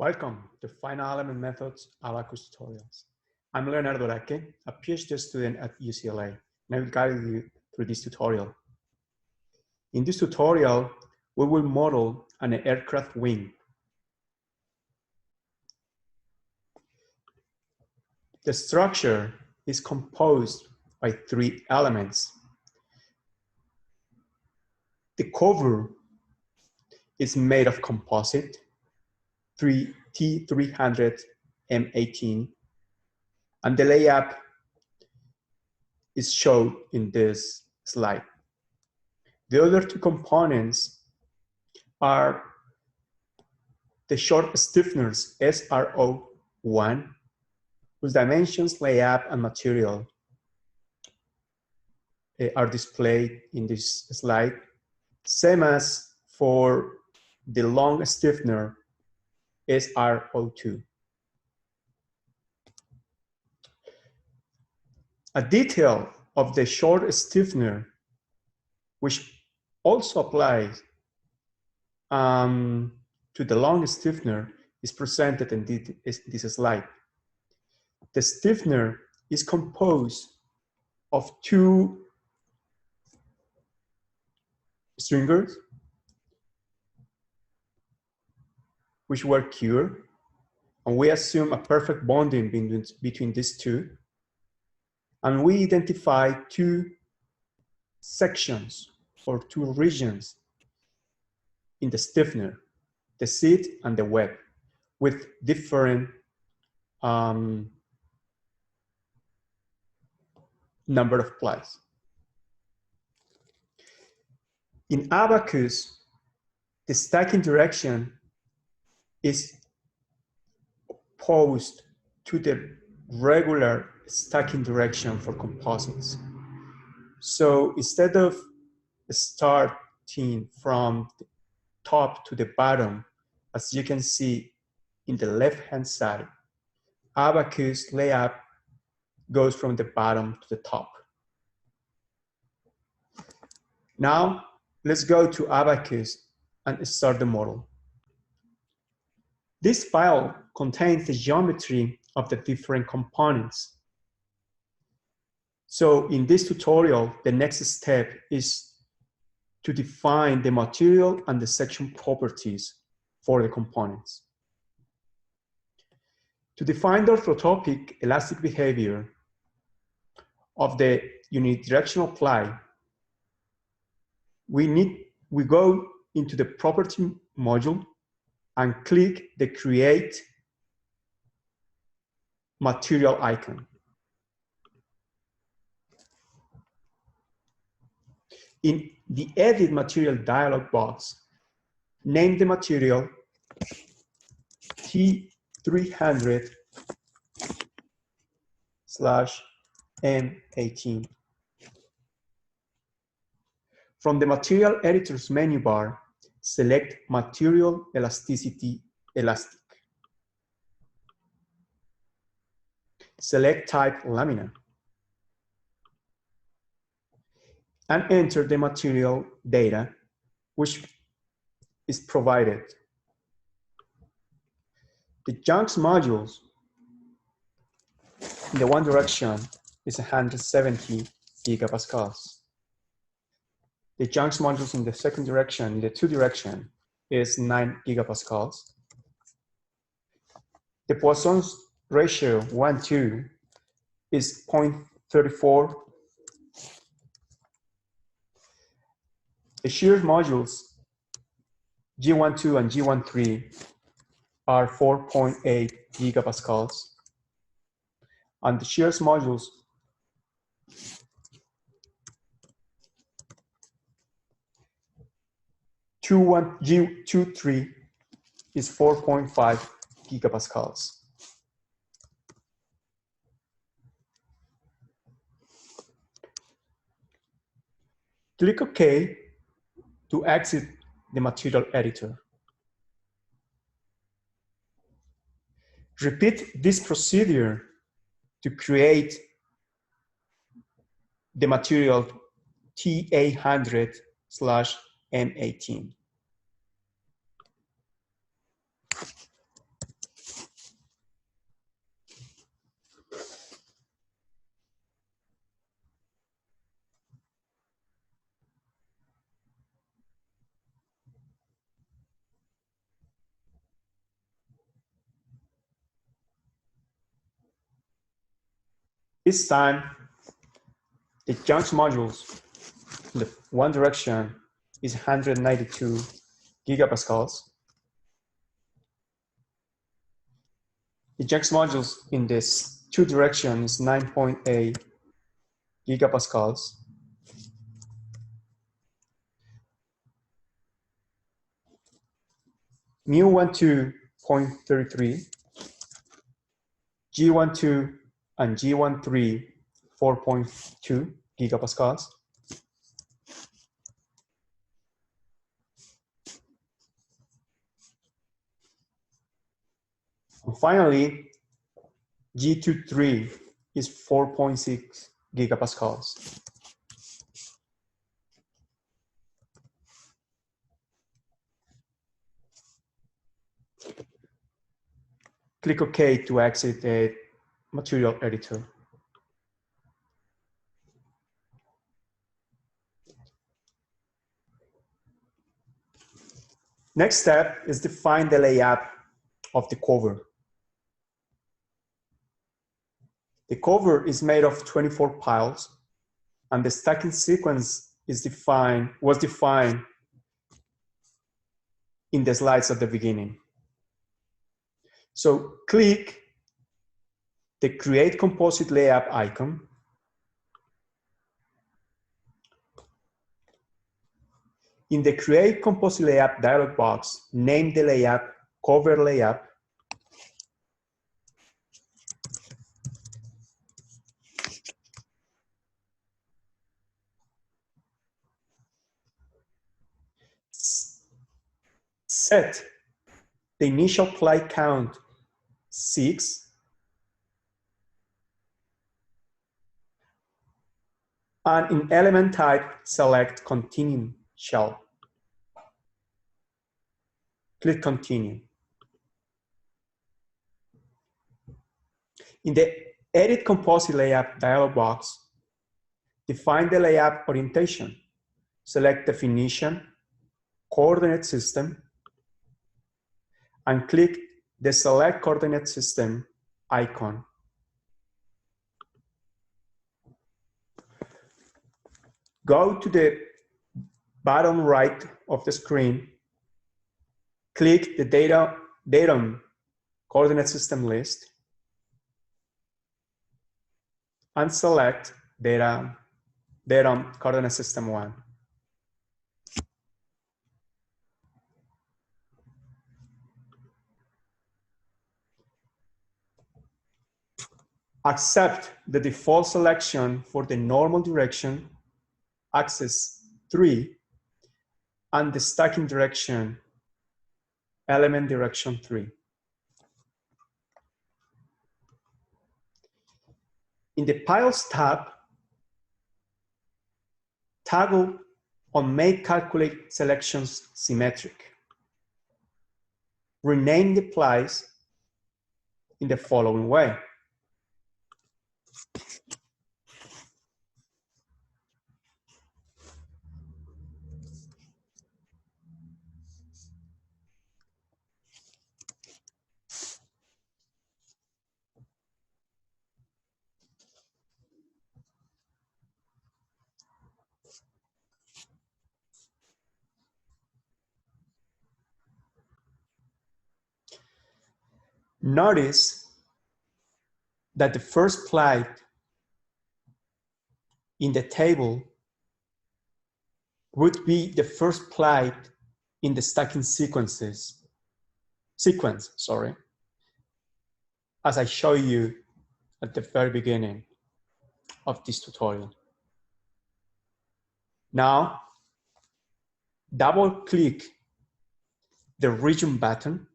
Welcome to Final Element Methods Abaqus tutorials. I'm Leonardo Araque, a PhD student at UCLA, and I will guide you through this tutorial. In this tutorial, we will model an aircraft wing. The structure is composed by three elements. The cover is made of composite, T300 M18, and the layup is shown in this slide. The other two components are the short stiffeners SRO1, whose dimensions, layup, and material are displayed in this slide, same as for the long stiffener SRO2. A detail of the short stiffener, which also applies to the long stiffener, is presented in this slide. The stiffener is composed of two stringers which were cured, and we assume a perfect bonding between these two, and we identify two sections or two regions in the stiffener, the seat and the web, with different number of plies. In Abaqus, the stacking direction is opposed to the regular stacking direction for composites. So instead of starting from the top to the bottom, as you can see in the left-hand side, Abaqus layup goes from the bottom to the top. Now, let's go to Abaqus and start the model. This file contains the geometry of the different components. So in this tutorial, the next step is to define the material and the section properties for the components. To define the orthotopic elastic behavior of the unidirectional ply, we go into the property module and click the create material icon. In the edit material dialog box, name the material T300/M18. From the material editor's menu bar, select material elasticity elastic. Select type lamina and enter the material data which is provided. The junction modules in the one direction is 170 gigapascals. The junction modules in the second direction, in the two direction, is 9 gigapascals. The Poisson's ratio 1:2 is 0.34. The shear modules G12 and G13 are 4.8 gigapascals, and the shear modules G23 is 4.5 gigapascals. Click OK to exit the material editor. Repeat this procedure to create the material T800/M18. This time, the junction modules in the one direction is 192 gigapascals. The junction modules in this two directions is 9.8 gigapascals. Mu12 0.33, G12 and G13 4.2 gigapascals. And finally, G23 is 4.6 gigapascals. Click OK to exit the material editor. Next step is define the layout of the cover. The cover is made of 24 piles, and the stacking sequence was defined in the slides at the beginning. So click the Create Composite Layout icon. In the Create Composite Layout dialog box, name the layout Cover Layout. Set the initial ply count 6. And in element type, select Continue Shell. Click Continue. In the Edit Composite Layout dialog box, define the layout orientation. Select Definition, Coordinate System, and click the Select Coordinate System icon. Go to the bottom right of the screen, click the Datum Coordinate System list, and select Datum Coordinate System 1. Accept the default selection for the normal direction, axis 3, and the stacking direction, element direction 3. In the Piles tab, toggle on Make Calculate Selections Symmetric. Rename the plies in the following way. Notice that the first ply in the table would be the first ply in the stacking sequence, as I show you at the very beginning of this tutorial. Now, double click the region button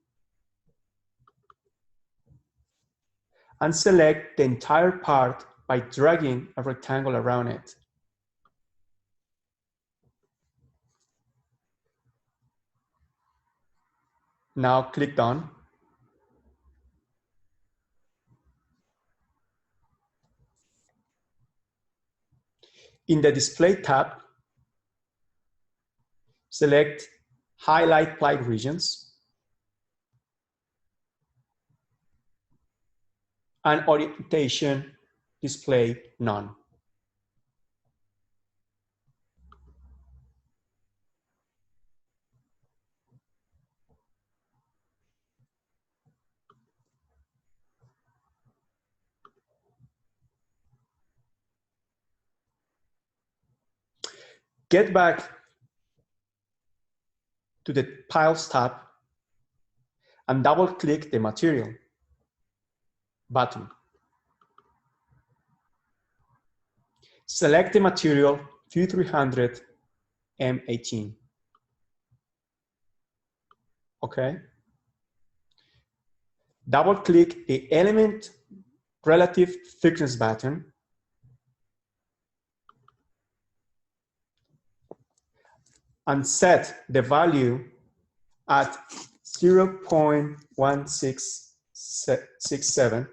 and select the entire part by dragging a rectangle around it. Now click Done. In the Display tab, select Highlight Ply Regions and Orientation display none. Get back to the Piles tab and double-click the Material button. Select the material 2300 M18. Okay. Double-click the Element Relative Thickness button and set the value at 0.1667.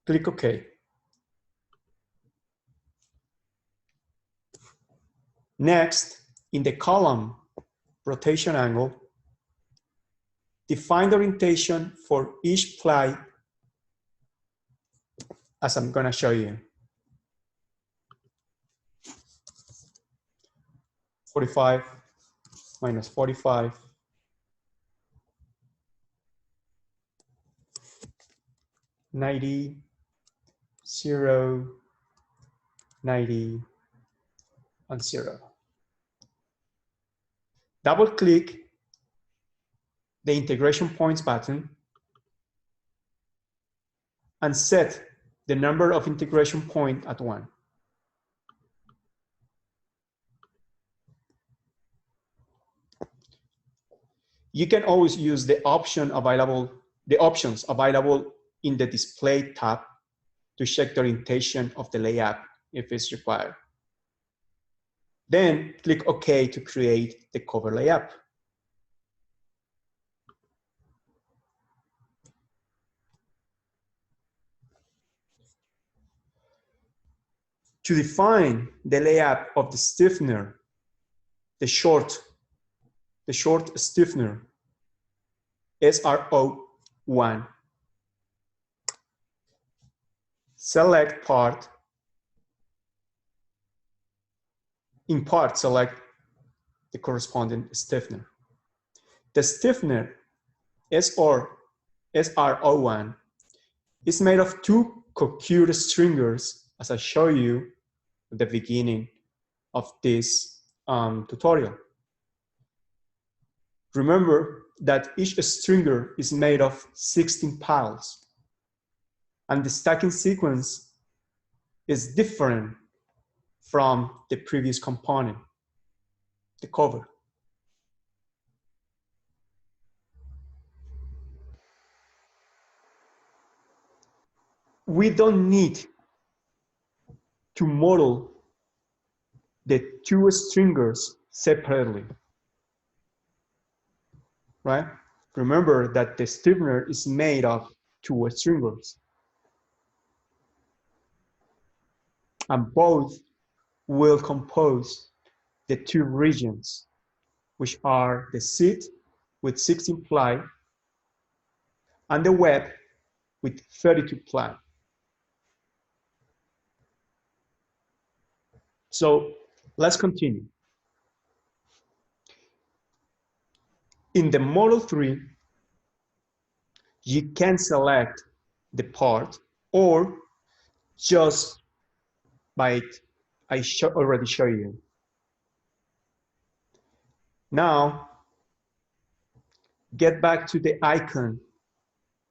Click OK. Next, in the column rotation angle, define the orientation for each ply as I'm going to show you. 45 minus 45. 90, 0, 90, and 0. Double-click the Integration Points button and set the number of integration points at 1. You can always use the options available in the Display tab to check the orientation of the layout if it's required. Then click OK to create the cover layout. To define the layout of the stiffener, the short stiffener, SRO1, select part. In part, select the corresponding stiffener. The stiffener, SRO1, is made of two cocured stringers, as I show you at the beginning of this tutorial. Remember that each stringer is made of 16 piles, and the stacking sequence is different from the previous component, the cover. We don't need to model the two stringers separately, right? Remember that the stiffener is made of two stringers, and both will compose the two regions, which are the seat with 16 ply and the web with 32 ply. So let's continue. In the Model 3, you can select the part or just by it. I already show you. Now, get back to the icon,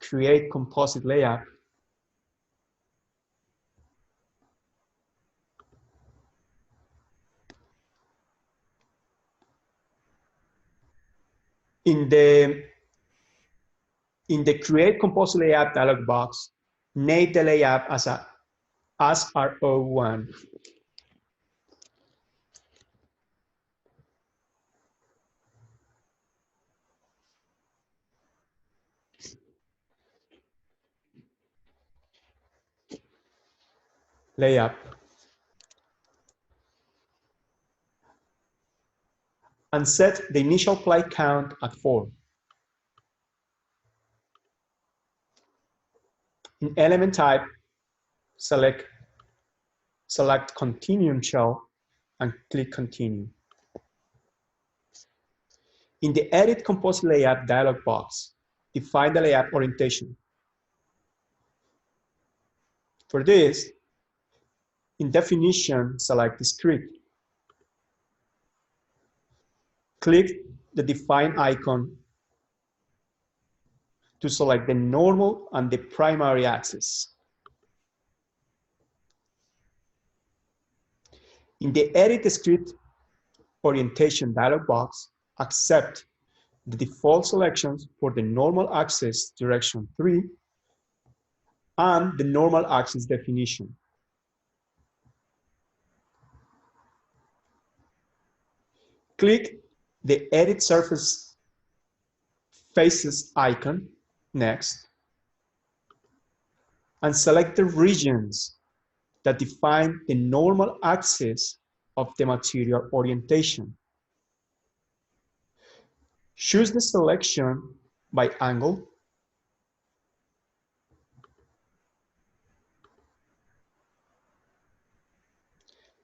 create composite layout. In the create composite layout dialog box, name the layout as SRO1. Layout. And set the initial ply count at 4. In element type, select continuum shell and click continue. In the edit composite layout dialog box, define the layout orientation. For this, in definition, select discrete. Click the define icon to select the normal and the primary axis. In the edit discrete orientation dialog box, accept the default selections for the normal axis direction 3 and the normal axis definition. Click the Edit Surface Faces icon next and select the regions that define the normal axis of the material orientation. Choose the selection by angle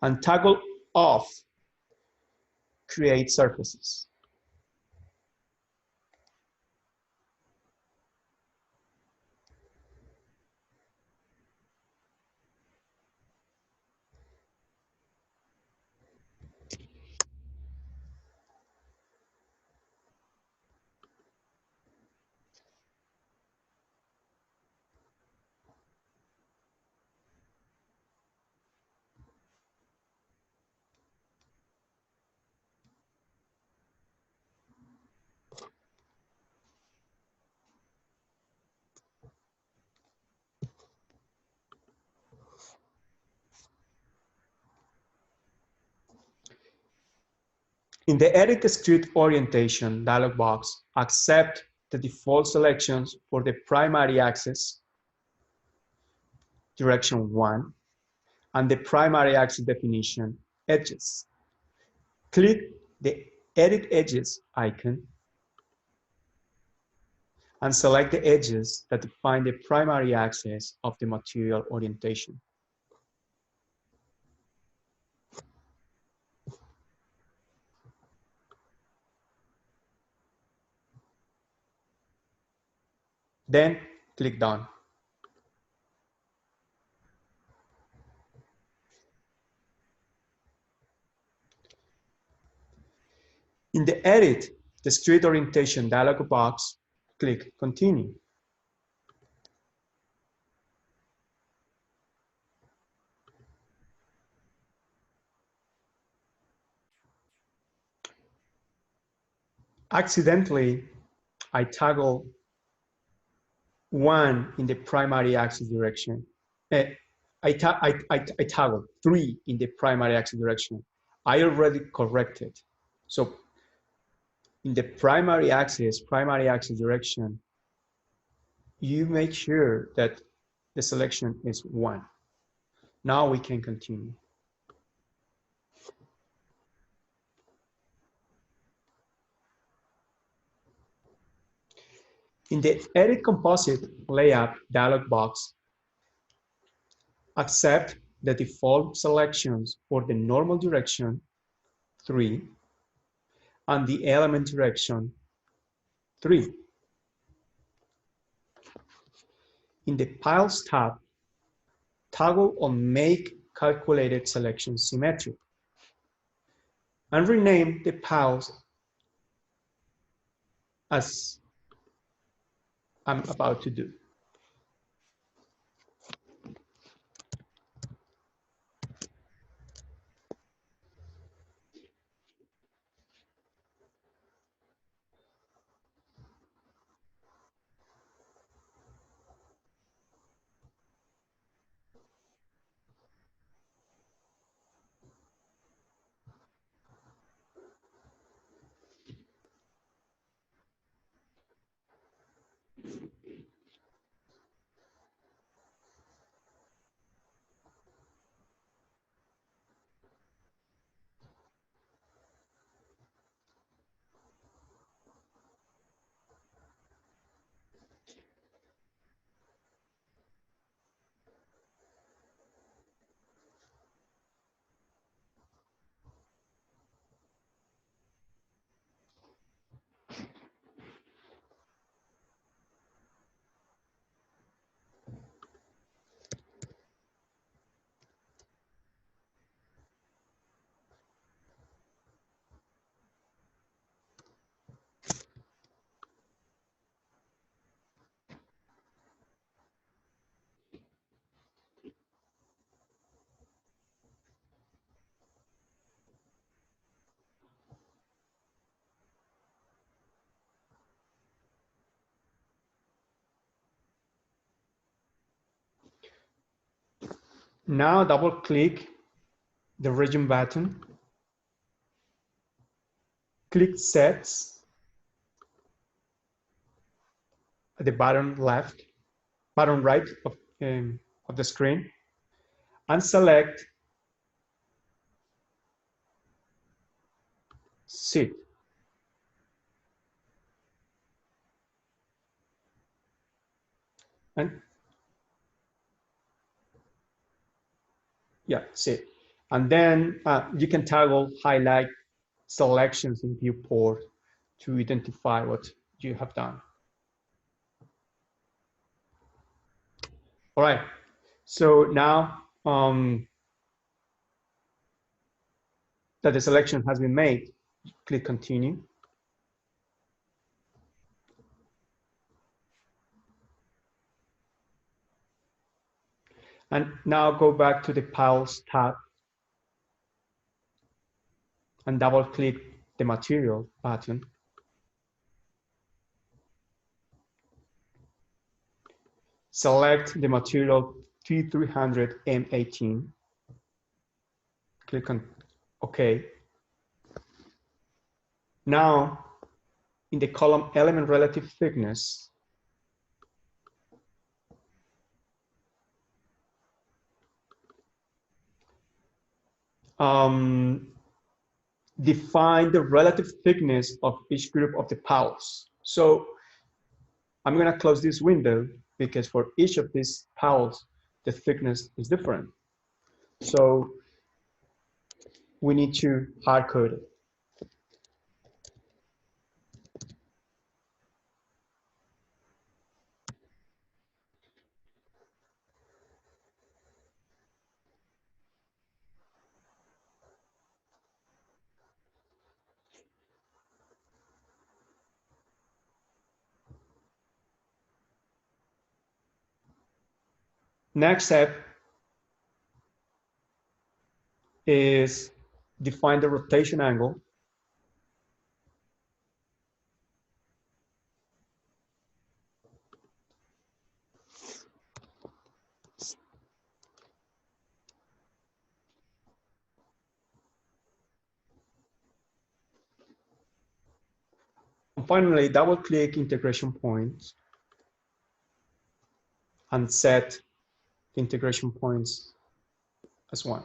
and toggle off Create Surfaces. In the Edit Discrete Orientation dialog box, accept the default selections for the primary axis, direction 1, and the primary axis definition, edges. Click the Edit Edges icon and select the edges that define the primary axis of the material orientation. Then click Done. In the Edit Discrete Orientation dialog box, click Continue. Accidentally, I toggle 1 in the primary axis direction. I toggle 3 in the primary axis direction. I already corrected. So in the primary axis direction, you make sure that the selection is 1. Now we can continue. In the Edit Composite Layout dialog box, accept the default selections for the normal direction 3 and the element direction 3. In the Piles tab, toggle on Make Calculated Selection Symmetric and rename the piles as I'm about to do. Now double click the region button, click sets at the bottom right of the screen, and select seed. And yeah, seed. And then you can toggle highlight selections in viewport to identify what you have done. All right, so now that the selection has been made, click continue. And now go back to the Piles tab and double click the Material button. Select the material T300 M18. Click on OK. Now, in the column Element Relative Thickness, define the relative thickness of each group of the piles. So I'm going to close this window because for each of these piles, the thickness is different. So we need to hard code it. Next step is define the rotation angle. And finally, double click integration points and set the integration points as 1.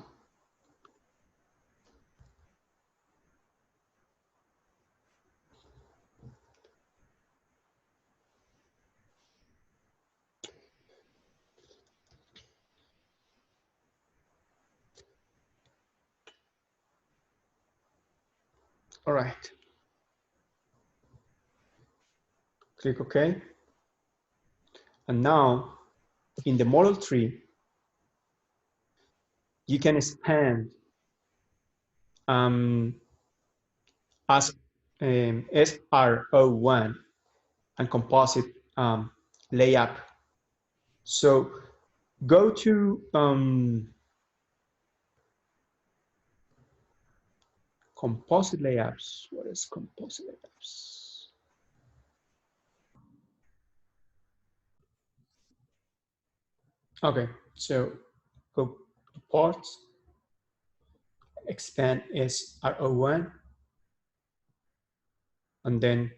All right. Click OK. And now, in the model tree, you can expand as SR01 and composite layout. So go to composite layouts. What is composite layouts? Okay, so go to parts, expand SR01, and then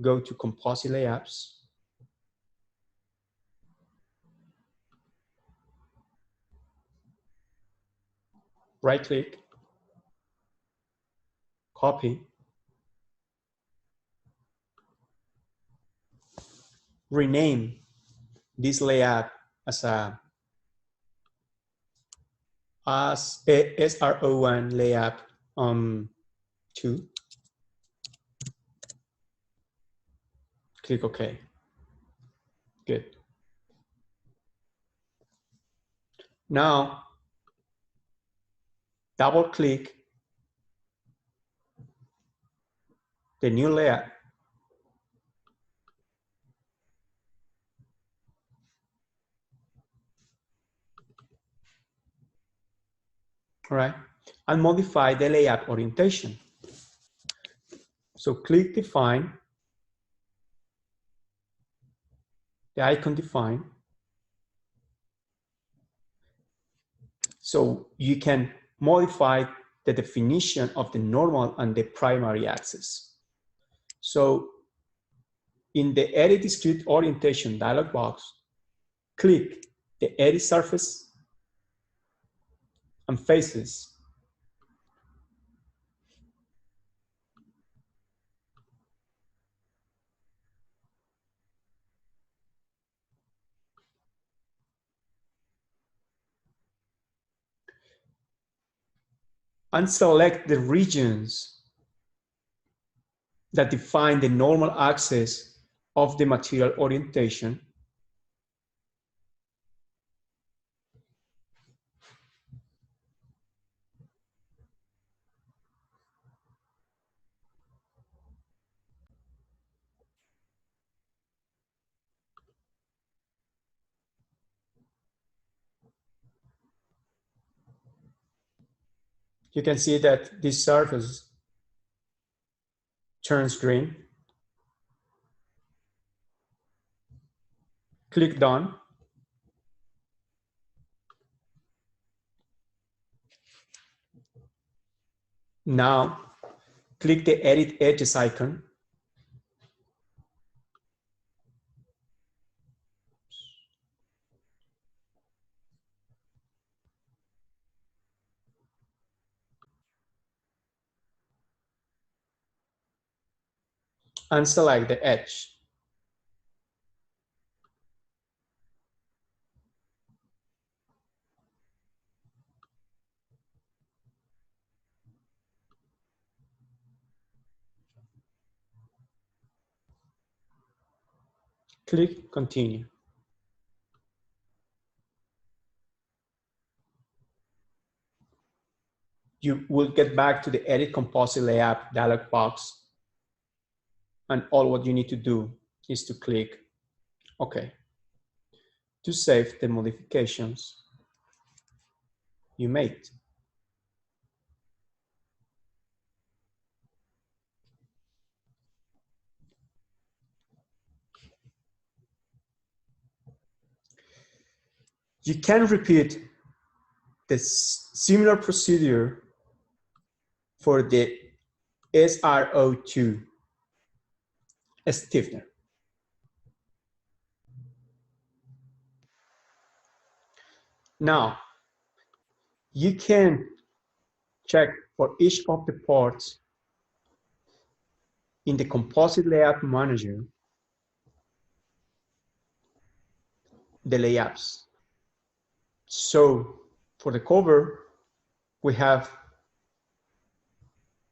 go to composite layouts. Right click, copy, rename this layout as a SR01 layout 2. Click OK. Good. Now, double click the new layout. All right, and modify the layout orientation. So click Define, the icon Define, So you can modify the definition of the normal and the primary axis. So in the Edit Discrete Orientation dialog box, click the Edit Surface and Faces. And select the regions that define the normal axis of the material orientation. You can see that this surface turns green. Click Done. Now, click the Edit Edges icon. And select the edge. Click Continue. You will get back to the Edit Composite Layout dialog box, and all what you need to do is to click OK to save the modifications you made. You can repeat the similar procedure for the SRO2 stiffener. Now, you can check for each of the parts in the Composite Layout Manager the layups. So for the cover, we have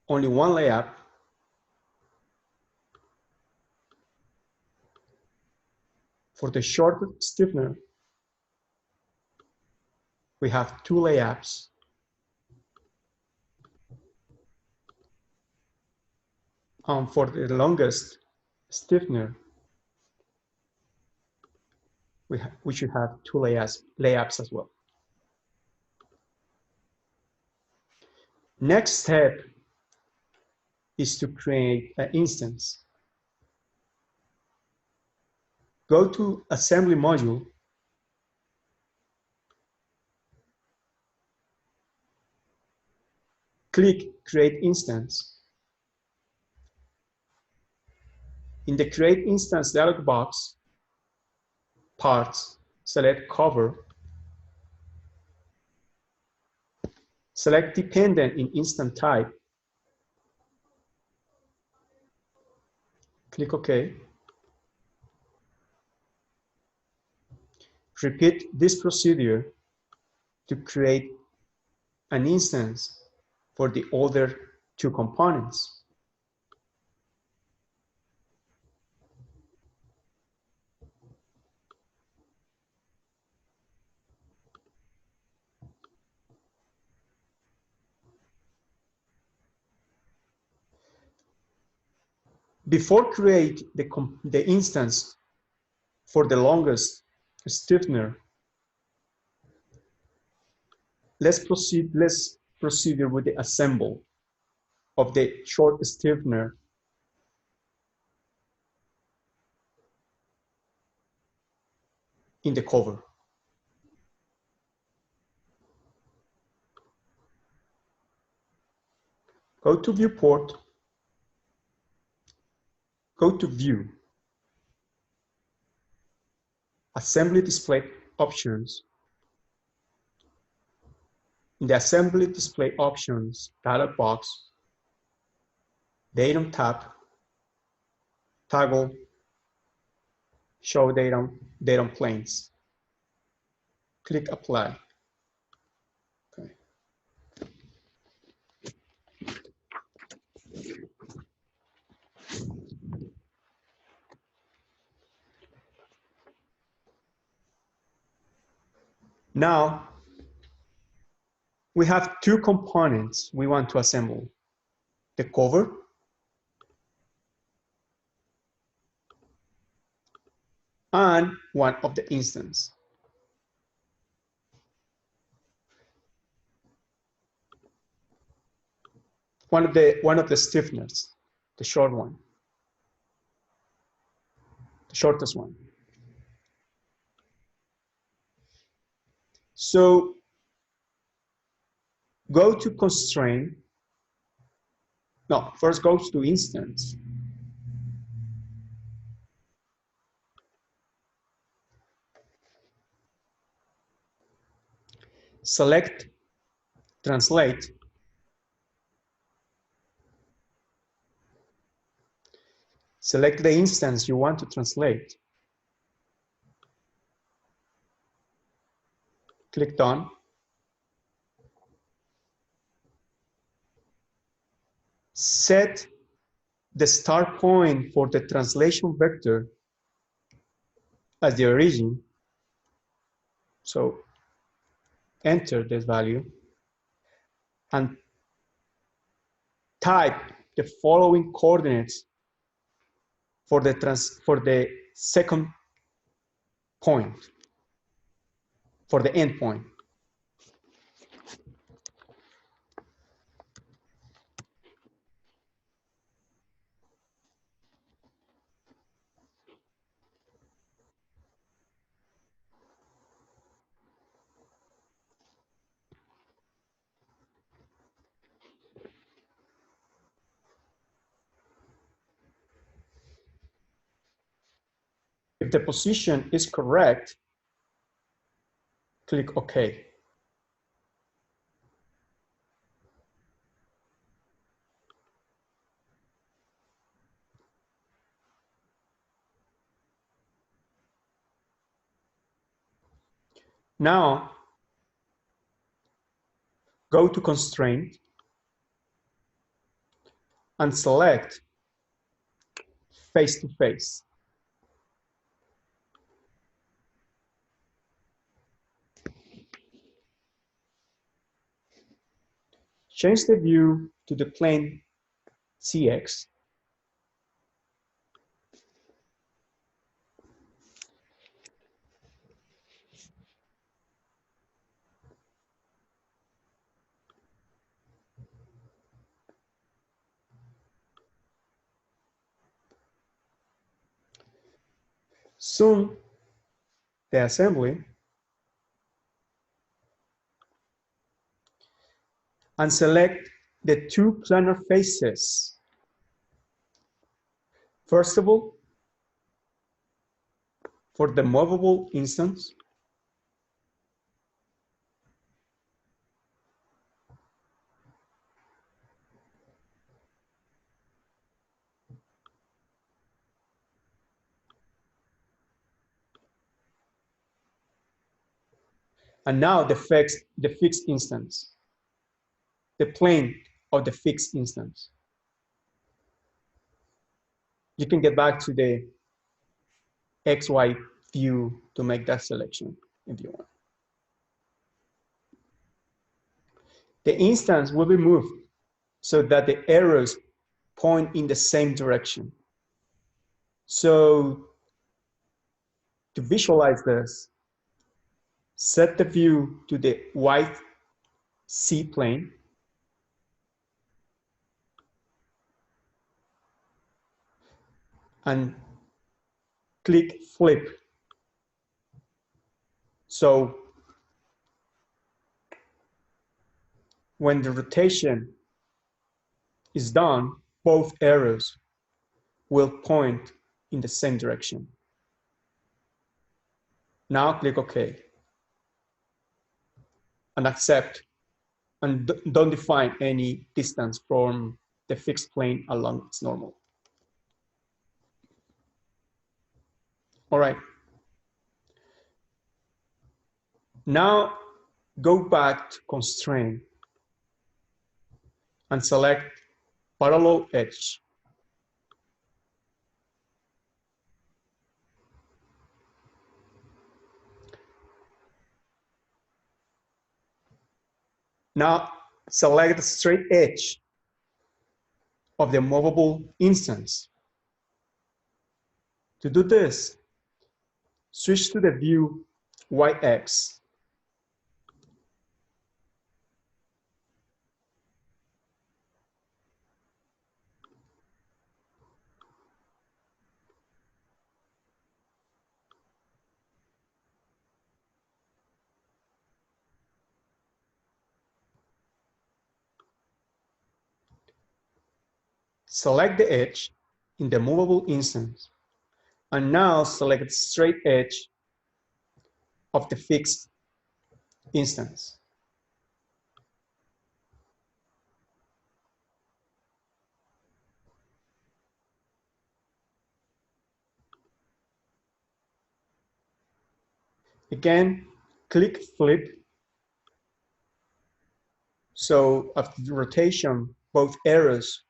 only one layup. For the short stiffener, we have two layups. For the longest stiffener, we should have two layups as well. Next step is to create an instance. Go to Assembly Module, click Create Instance. In the Create Instance dialog box, Parts, select Cover, select Dependent in Instant Type, click OK. Repeat this procedure to create an instance for the other two components. Before create the instance for the longest stiffener, let's proceed with the assemble of the short stiffener in the cover. Go to viewport, go to view, assembly display options. In the assembly display options dialog box, datum tab, toggle, show datum planes. Click apply. Okay. Now, we have two components we want to assemble. The cover and one of the instance. One of the stiffeners, the short one, the shortest one. So go to constraint. No, first goes to instance. Select translate. Select the instance you want to translate. Click done. Set the start point for the translation vector as the origin. So enter this value and type the following coordinates for the second point, for the end point. If the position is correct, click OK. Now, go to constraint and select face-to-face. Change the view to the plane CX. Zoom the assembly and select the two planar faces. First of all, for the movable instance, and now the fixed instance, the plane of the fixed instance. You can get back to the XY view to make that selection if you want. The instance will be moved so that the arrows point in the same direction. So to visualize this, set the view to the white C plane and click flip. So when the rotation is done, both arrows will point in the same direction. Now click OK and accept, and don't define any distance from the fixed plane along its normal. All right. Now go back to constraint and select parallel edge. Now select the straight edge of the movable instance. To do this, switch to the view YX. Select the edge in the movable instance, and now select the straight edge of the fixed instance. Again, click flip. So after the rotation, both arrows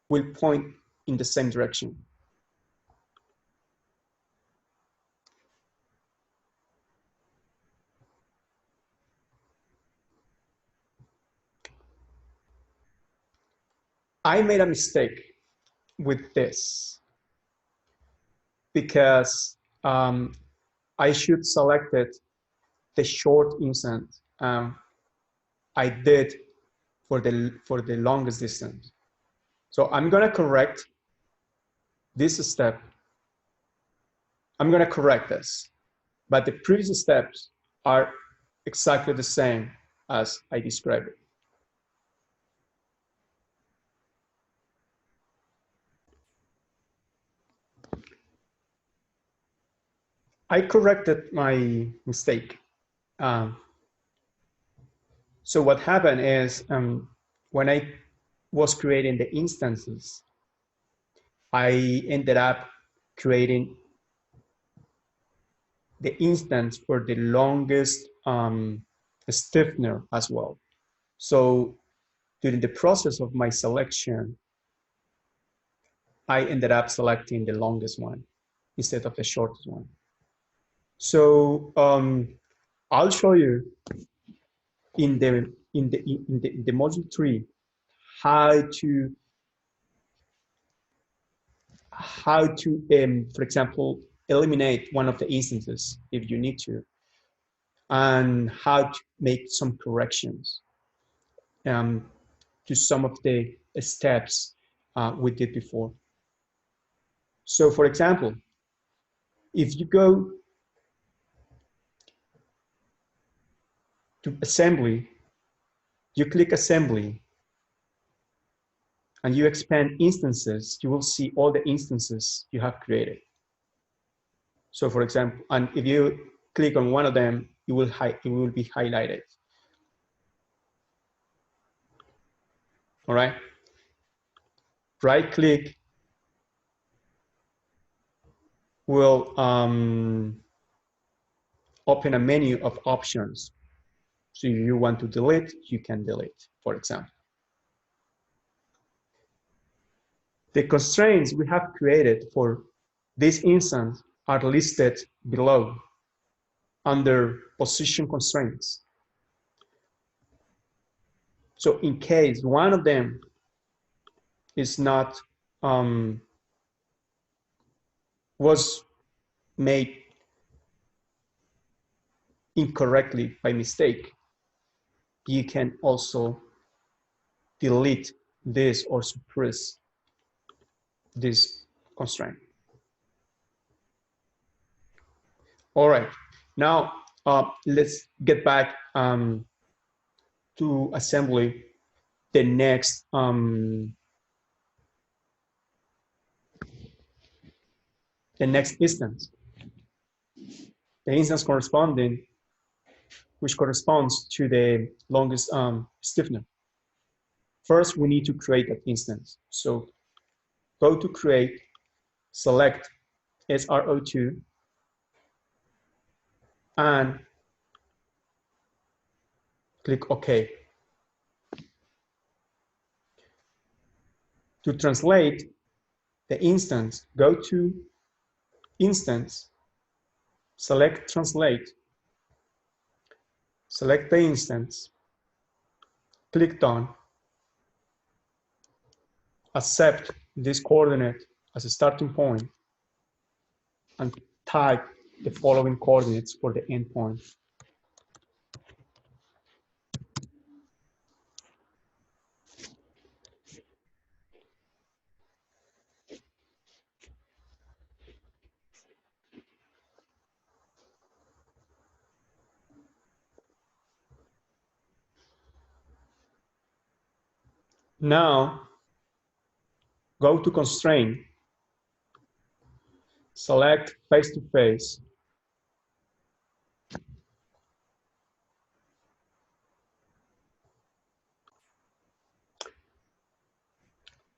will point in the same direction. I made a mistake with this because I should selected the short instance. I did for the longest distance. So I'm gonna correct this step. I'm gonna correct this, but the previous steps are exactly the same as I described it. I corrected my mistake. So what happened is when I was creating the instances, I ended up creating the instance for the longest stiffener as well. So during the process of my selection, I ended up selecting the longest one instead of the shortest one. So I'll show you in the module 3 how to for example, eliminate one of the instances if you need to, and how to make some corrections to some of the steps we did before. So for example, if you go to assembly, you click assembly, and you expand instances, you will see all the instances you have created. So for example, and if you click on one of them, it will be highlighted. All right. Right click will open a menu of options. So if you want to delete, you can delete, for example. The constraints we have created for this instance are listed below under position constraints. So in case one of them is not was made incorrectly by mistake, you can also delete this or suppress this constraint. All right, now let's get back to assembly the next the next instance, the instance corresponding, which corresponds to the longest stiffener. First, we need to create that instance. So go to create, select SRO2, and click OK. To translate the instance, go to Instance, select Translate, select the instance, click Done, accept this coordinate as a starting point, and type the following coordinates for the endpoint. Now, go to Constraint, select Face-to-Face,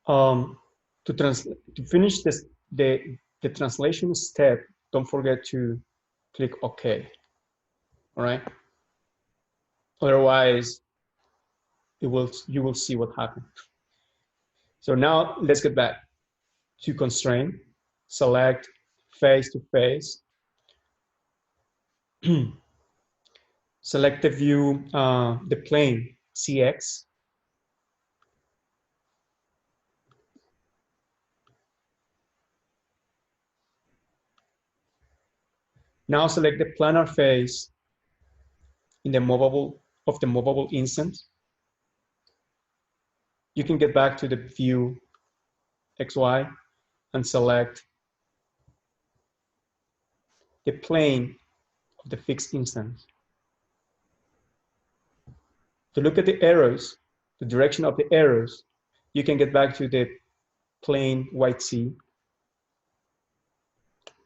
to finish this, the translation step, don't forget to click OK. All right. Otherwise, you will see what happened. So now let's get back to Constraint, select Face-to-Face, select the view, the plane CX, now select the planar face in the movable instance. You can get back to the view XY and select the plane of the fixed instance. To look at the arrows, the direction of the arrows, you can get back to the plane YT.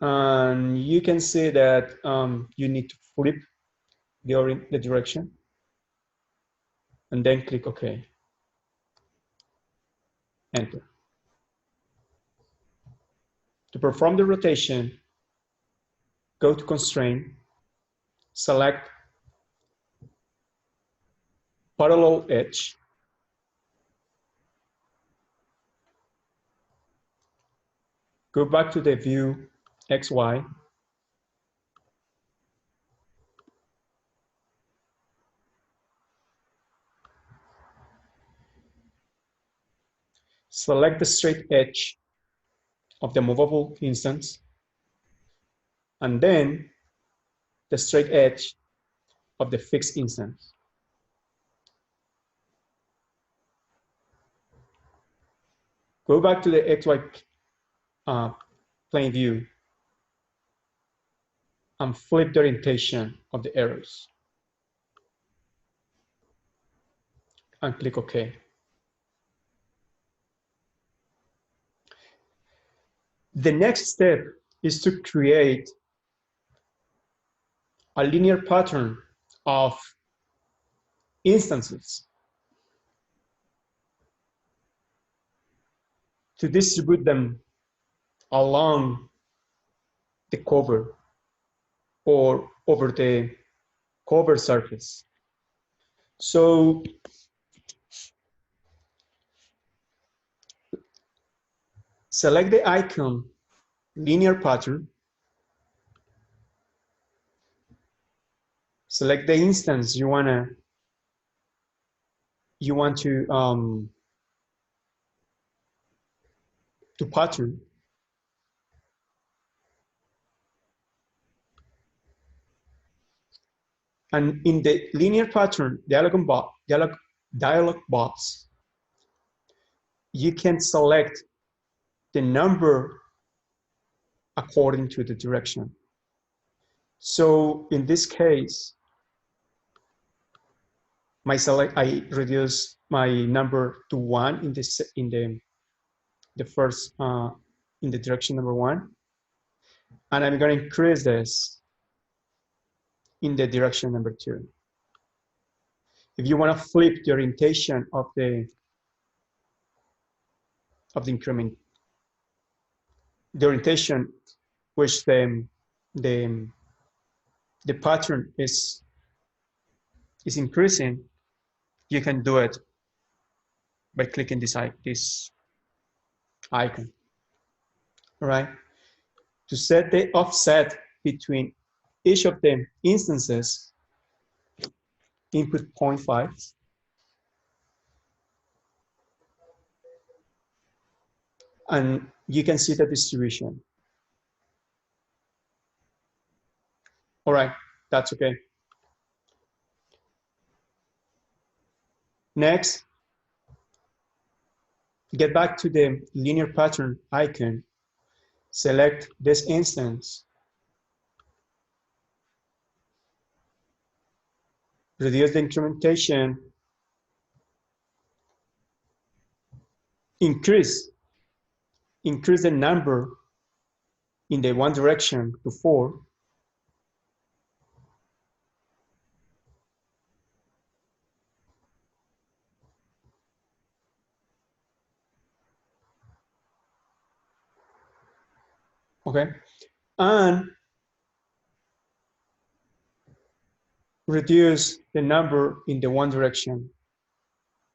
And you can see that you need to flip the direction and then click OK. Enter. To perform the rotation, go to Constraint, select Parallel Edge, go back to the view XY, select the straight edge of the movable instance, and then the straight edge of the fixed instance. Go back to the XY plane view and flip the orientation of the arrows and click OK. The next step is to create a linear pattern of instances to distribute them along the cover or over the cover surface. So select the icon linear pattern, select the instance you want to pattern, and in the linear pattern dialog box, you can select the number according to the direction. So in this case, I reduce my number to 1 in the first in the direction number 1, and I'm going to increase this in the direction number 2. If you want to flip the orientation of the increment, the orientation which the pattern is increasing, you can do it by clicking this icon. All right. To set the offset between each of the instances, input 0.5, and you can see the distribution. All right, that's okay. Next, get back to the linear pattern icon, select this instance, reduce the incrementation, increase the number in the one direction to 4, okay, and reduce the number in the one direction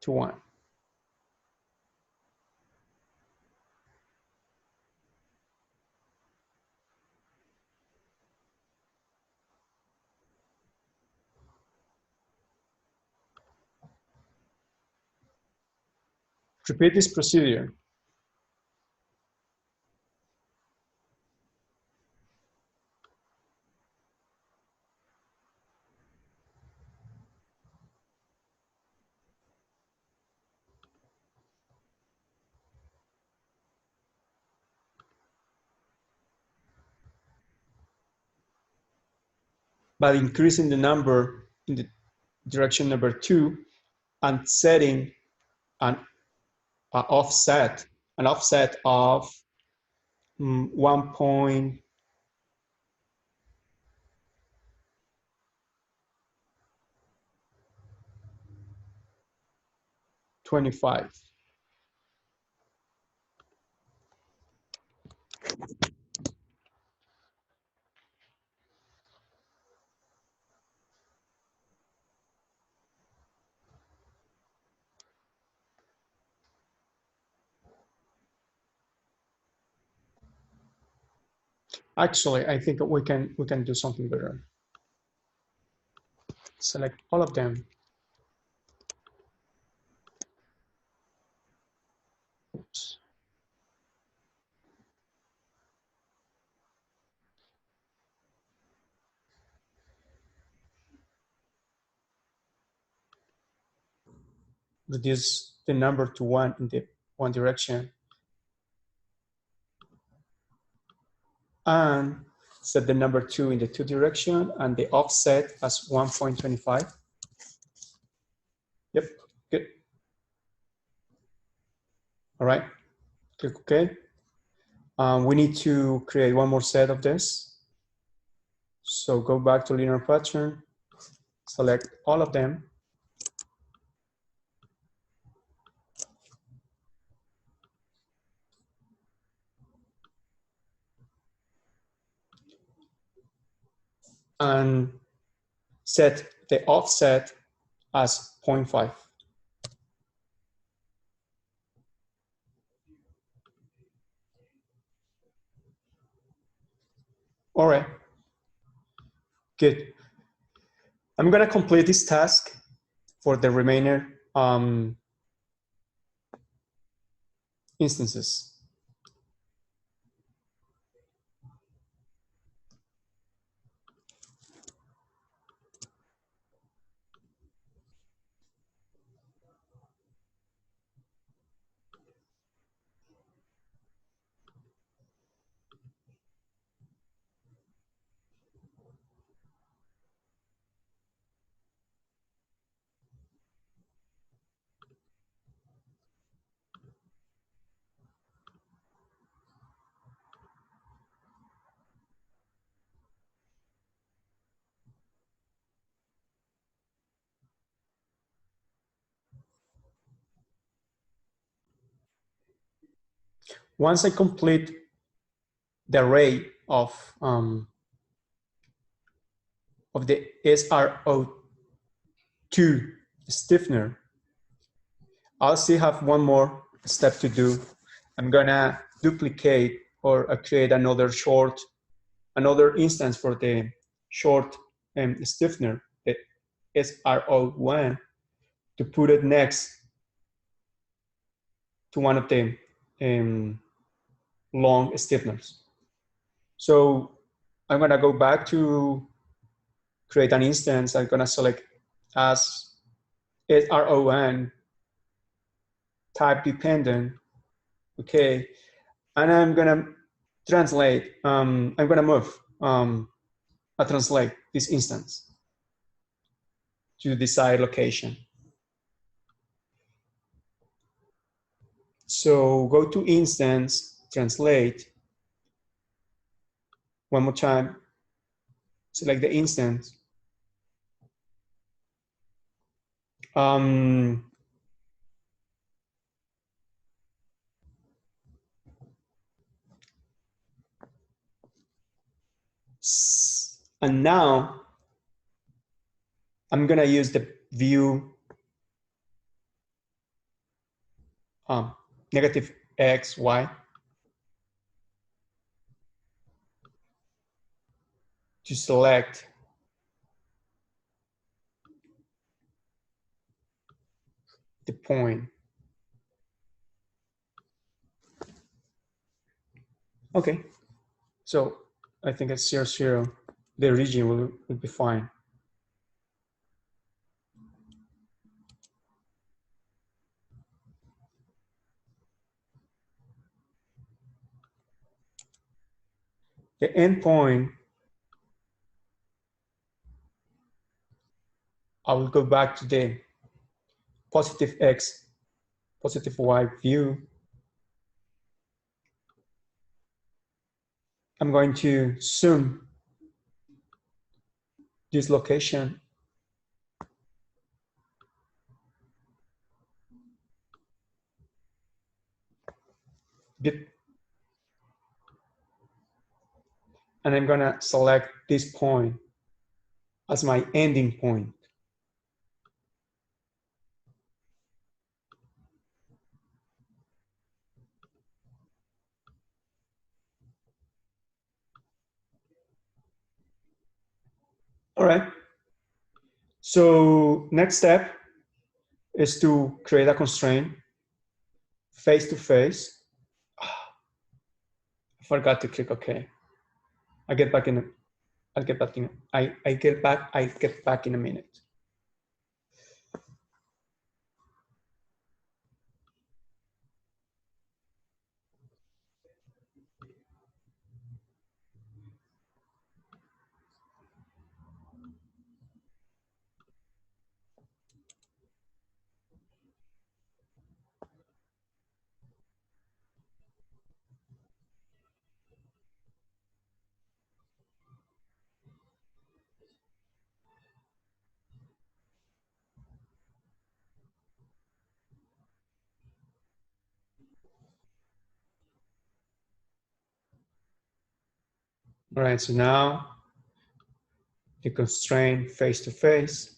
to 1. Repeat this procedure. By increasing the number in the direction number 2 and setting an offset of 1.25. Actually, I think we can do something better. Select all of them. Oops. Reduce the number to 1 in the one direction, and set the number 2 in the 2 direction, and the offset as 1.25. Yep, good. All right, click OK. We need to create one more set of this. So go back to linear pattern, select all of them, and set the offset as 0.5. All right, good. I'm gonna complete this task for the remainder instances. Once I complete the array of the SRO2 stiffener, I'll still have one more step to do. I'm gonna duplicate or create another instance for the short stiffener, the SRO1, to put it next to one of the long stiffeners. So I'm gonna go back to create an instance. I'm gonna select as SRO1 type dependent, okay, and I'm gonna translate. I'm gonna move translate this instance to the desired location. So go to instance, translate. One more time, select the instance. And now I'm gonna use the view negative x, y to select the point. Okay, so I think at 0, 0, the region will be fine. The endpoint, I will go back to the positive x, positive y view. I'm going to zoom this location. And I'm gonna select this point as my ending point. All right. So next step is to create a constraint face to face. I forgot to click OK. I get back in. I'll get back in. I get back in a minute. All right. So now the constraint face to face.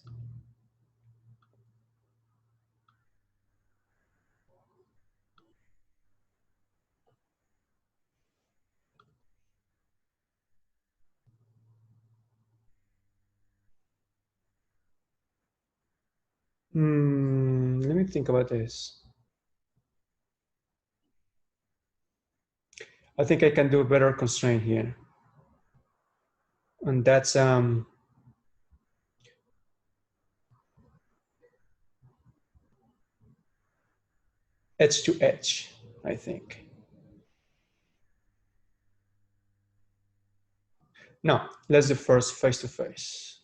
Let me think about this. I think I can do a better constraint here. And that's edge to edge, I think. No, let's do first face to face.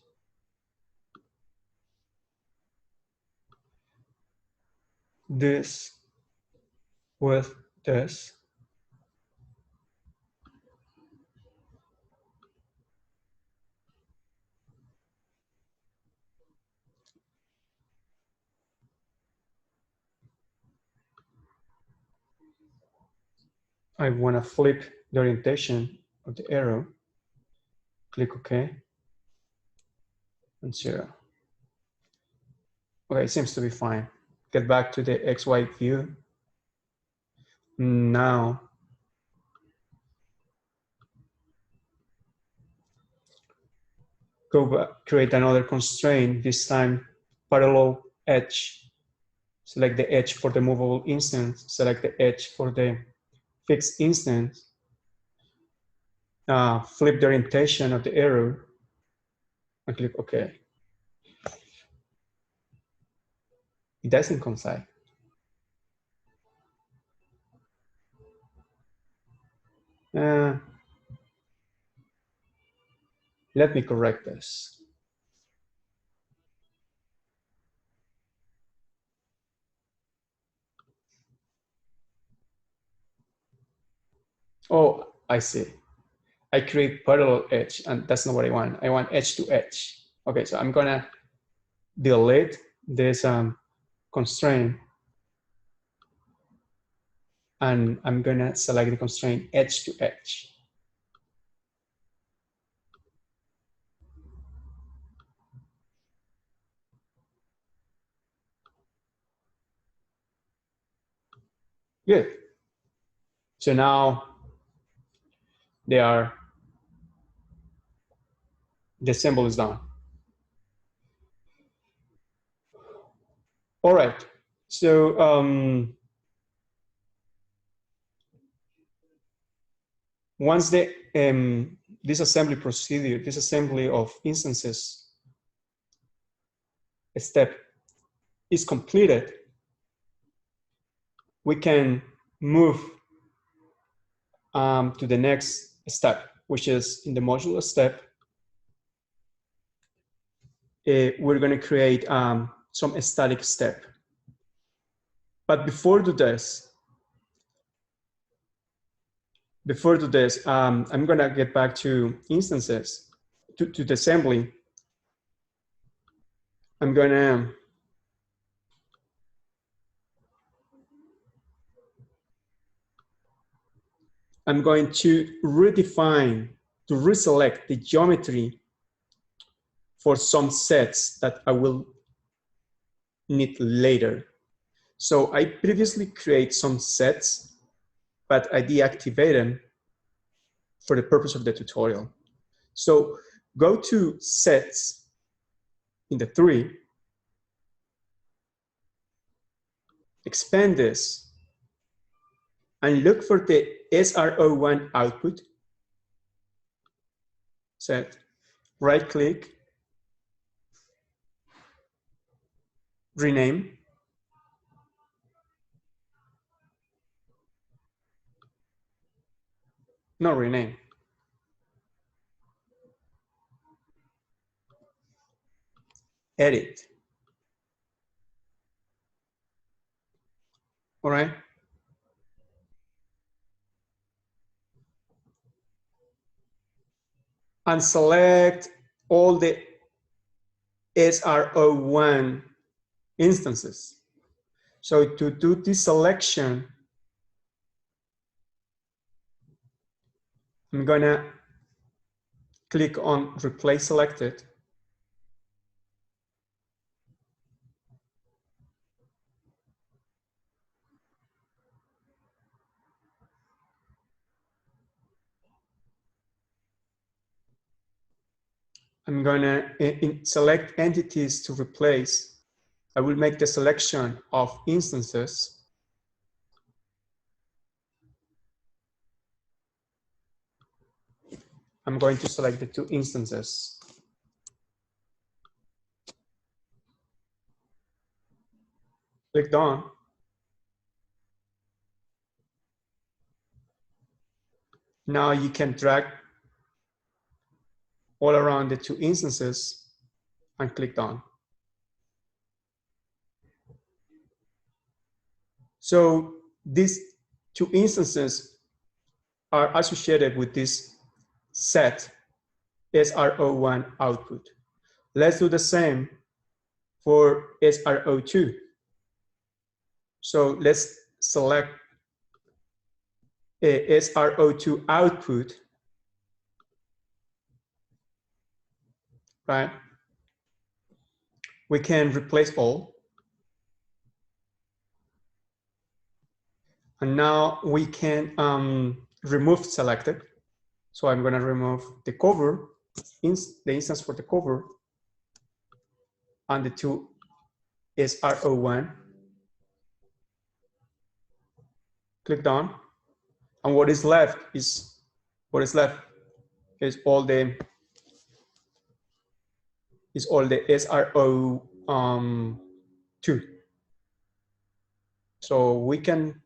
This with this. I want to flip the orientation of the arrow. Click OK. And 0. Okay, it seems to be fine. Get back to the XY view. Now, go back, create another constraint, this time parallel edge. Select the edge for the movable instance, select the edge for the fixed instance, flip the orientation of the arrow, and click OK. It doesn't coincide. Let me correct this. Oh, I see. I create parallel edge, and that's not what I want. I want edge to edge. Okay, so I'm gonna delete this constraint, and I'm gonna select the constraint edge to edge. Good. So now the symbol is done. All right. So once this assembly procedure, this assembly of instances step is completed, we can move to the next step, which is in the modular step. We're going to create some static step. But before do this, I'm going to get back to instances, to the assembly. I'm going to redefine, to reselect the geometry for some sets that I will need later. So I previously create some sets, but I deactivate them for the purpose of the tutorial. So go to sets in the 3, expand this, and look for the SRO1 output set, right click, rename, no rename, edit. All right. And select all the SRO1 instances. So to do this selection, I'm gonna click on replace selected. I'm gonna select entities to replace. I will make the selection of instances. I'm going to select the 2 instances. Click done. Now you can drag all around the 2 instances and click done. So these 2 instances are associated with this set SRO1 output. Let's do the same for SRO2. So let's select SRO2 output, right? We can replace all. And now we can remove selected. So I'm going to remove the cover, the instance for the cover, and the two SRO1. Click done. And what is left is all the SRO2. So we can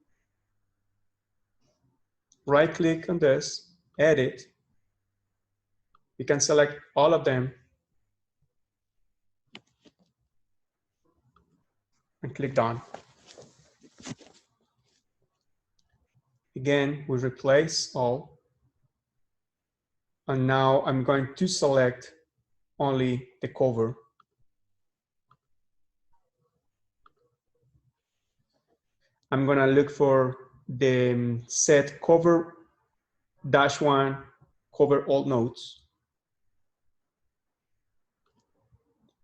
right click on this, edit. We can select all of them and click done. Again, we replace all. And now I'm going to select only the cover. I'm going to look for the set cover -1 cover all nodes,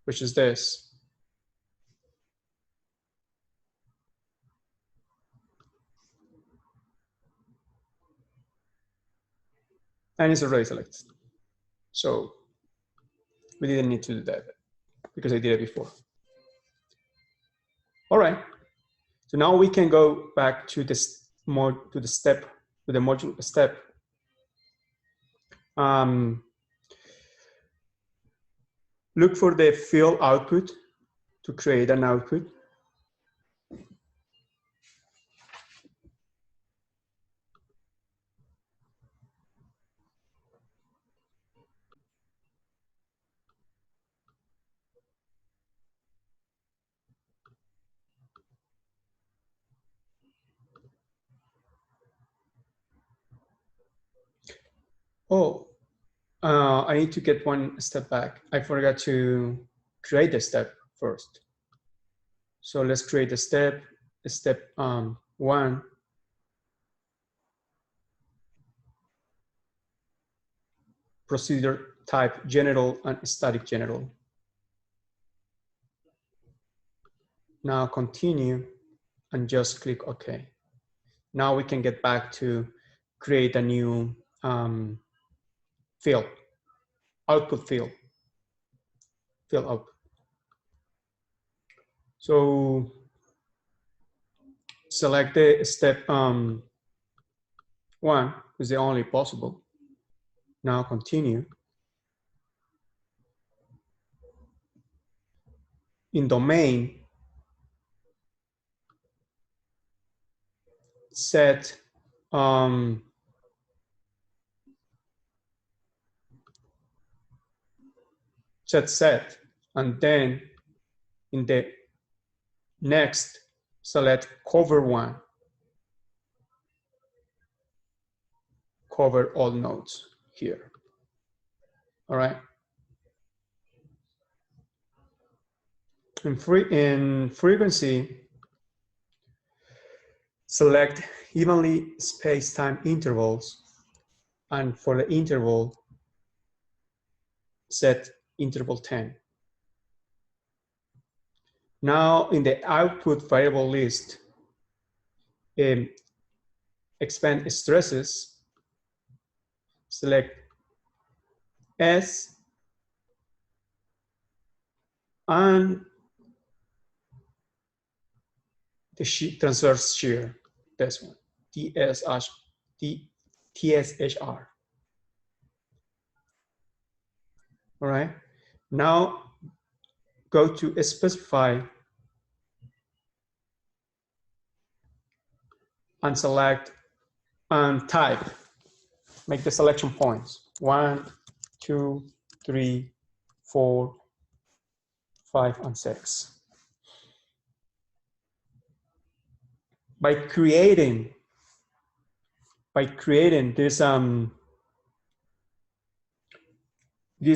which is this. And it's already selected. So we didn't need to do that because I did it before. All right. So now we can go back to this to the module step. Look for the fill output to create an output. Oh, I need to get one step back. I forgot to create the step first. So let's create a step 1. Procedure type general and static general. Now continue and just click OK. Now we can get back to create a new field, output field output. So select the step 1 is the only possible. Now continue. In domain, set set, and then in the next select cover 1, cover all nodes here. All right. In frequency, select evenly spaced time intervals, and for the interval, set interval 10. Now in the output variable list, expand stresses, select S and the transverse shear, this one, TSHR. All right. Now go to specify and select and type. Make the selection points 1, 2, 3, 4, 5, and 6. By creating this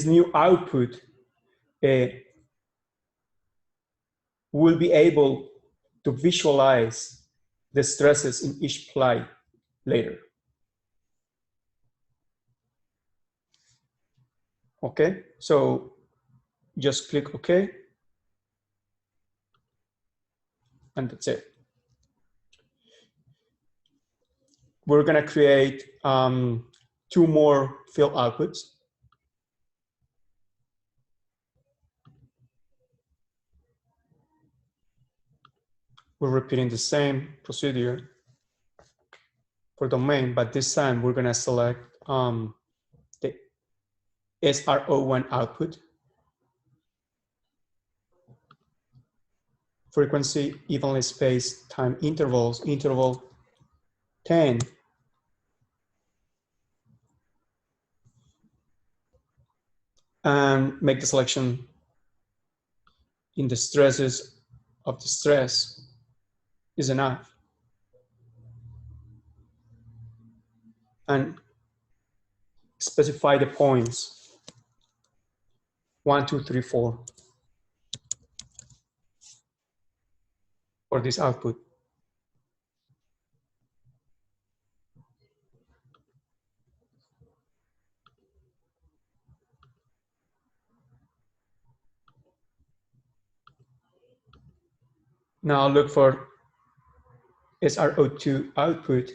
new output, we'll be able to visualize the stresses in each ply later. Okay, so just click OK, and that's it. We're gonna create 2 more fill outputs. We're repeating the same procedure for domain, but this time we're gonna select the SRO1 output, frequency, evenly spaced time intervals, interval 10, and make the selection in the stresses of the stress is enough. And specify the points 1, 2, 3, 4 for this output. Now look for SRO2 output.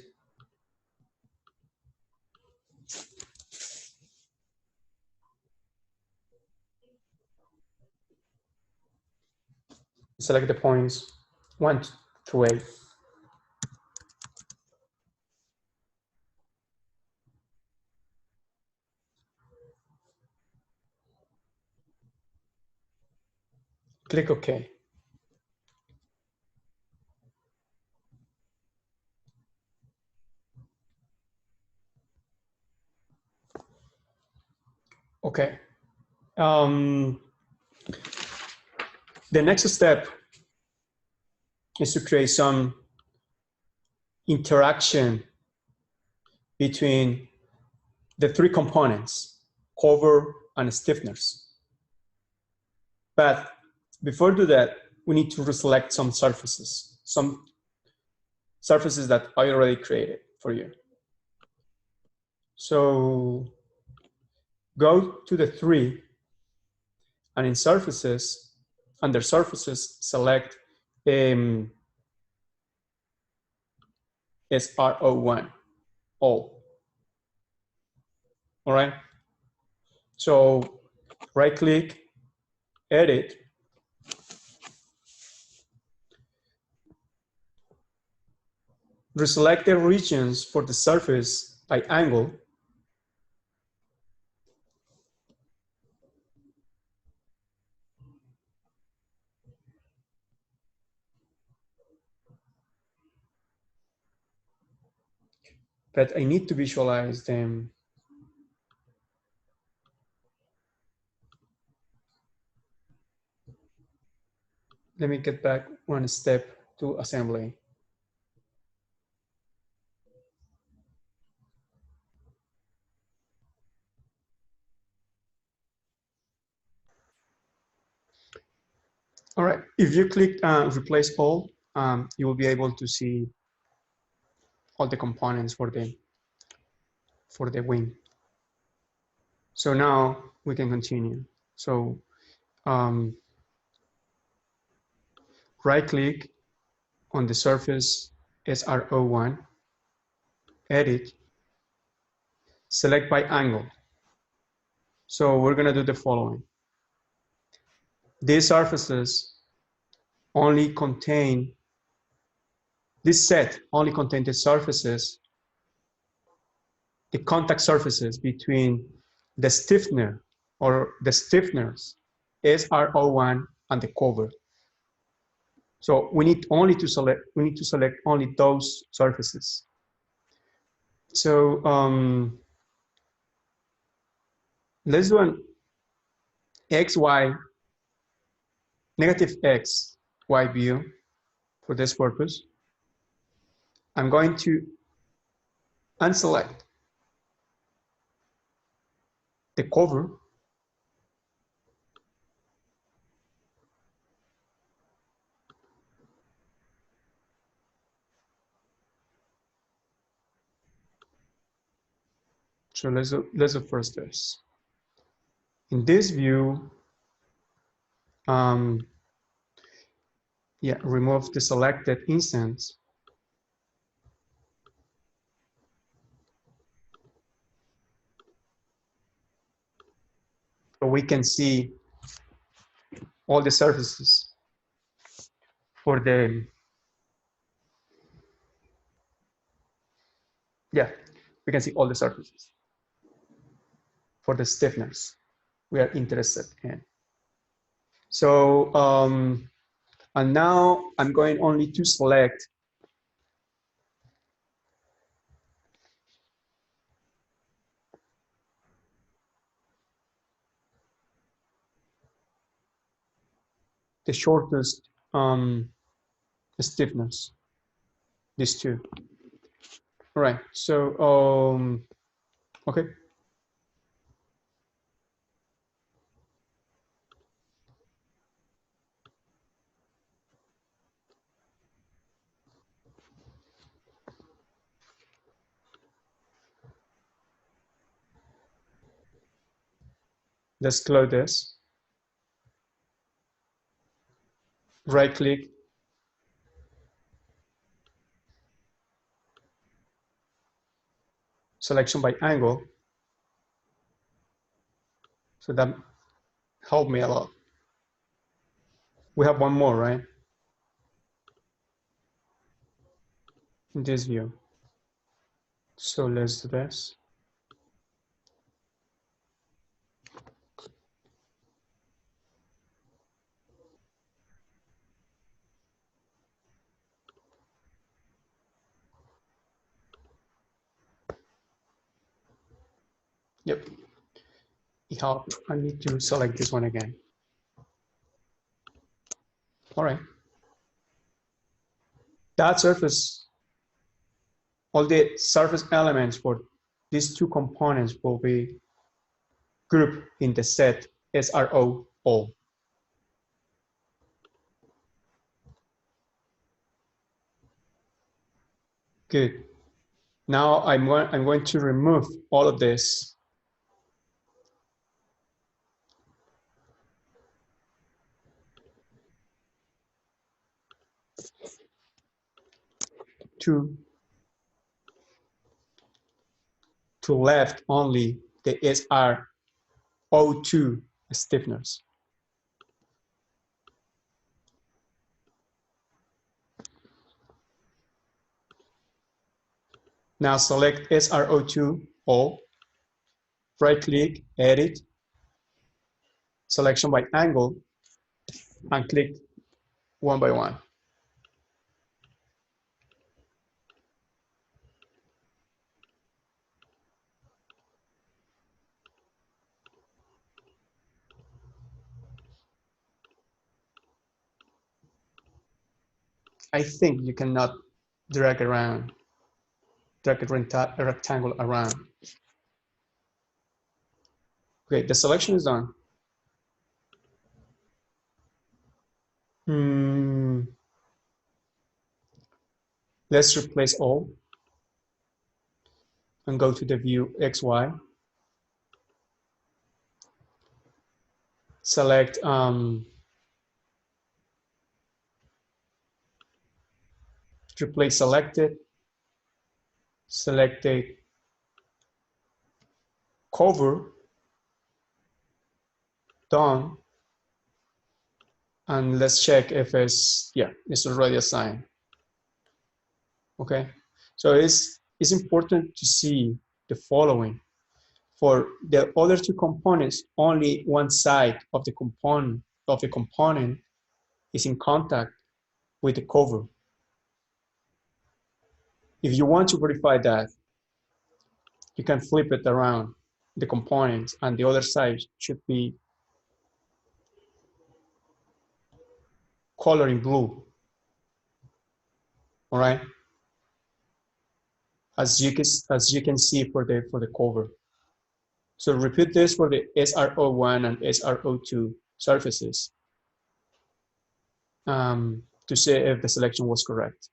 Select the points 1 through 8. Click OK. Okay. The next step is to create some interaction between the 3 components, cover and stiffeners. But before do that, we need to reselect some surfaces that I already created for you. So go to the 3, and in surfaces, under surfaces, select SRO1, all. All right. So right click, edit, reselect the regions for the surface by angle, but I need to visualize them. Let me get back one step to assembly. All right, if you click replace all, you will be able to see all the components for the wing. So now we can continue. So right click on the surface SRO1, edit, select by angle. So we're gonna do the following. These surfaces only contain, this set only contains the surfaces, the contact surfaces between the stiffener or the stiffeners, SRO1 and the cover. So we need to select only those surfaces. So let's do an XY, negative X, Y view for this purpose. I'm going to unselect the cover. So let's do first this. In this view, remove the selected instance. So we can see all the surfaces for the, we can see all the surfaces for the stiffness we are interested in. So, and now I'm going only to select the shortest stiffness, these two. All right, so, okay. Let's close this. Right click. Selection by angle. So that helped me a lot. We have one more, right? In this view. So let's do this. Yep, it helped. I need to select this one again. All right. That surface, all the surface elements for these two components will be grouped in the set SRO all. Good. Now I'm going to remove all of this. To left only the SRO2 stiffness. Now select SRO2 all, right click, edit, selection by angle, and click one by one. I think you cannot drag a rectangle around. Okay, the selection is done. Let's replace all and go to the view XY. Select replace selected. Select the cover, done, and let's check if it's already assigned. Okay, so it's important to see the following. For the other two components, only one side of the component is in contact with the cover. If you want to verify that, you can flip it around the components, and the other side should be colored in blue. All right, as you can see for the cover. So repeat this for the SRO1 and SRO2 surfaces to see if the selection was correct.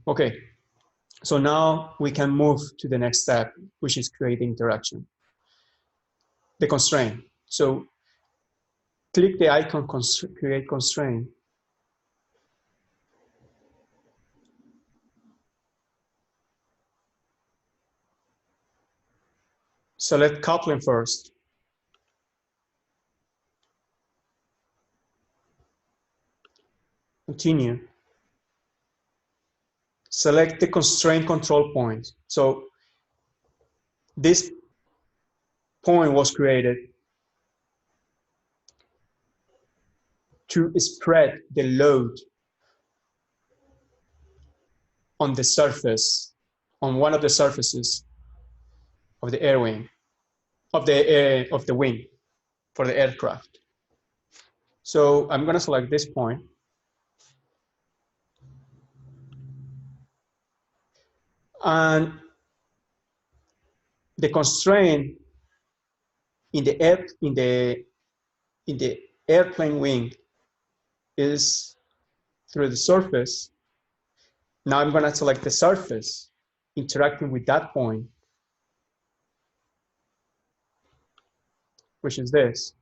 Okay, So now we can move to the next step, which is create the interaction. The constraint. So click the icon create constraint. Select coupling first. Continue. Select the constraint control point. So this point was created to spread the load on the surface, on one of the surfaces of the air wing, of the wing for the aircraft. So I'm going to select this point. And the constraint in the airplane wing is through the surface. Now I'm going to select the surface interacting with that point, which is this.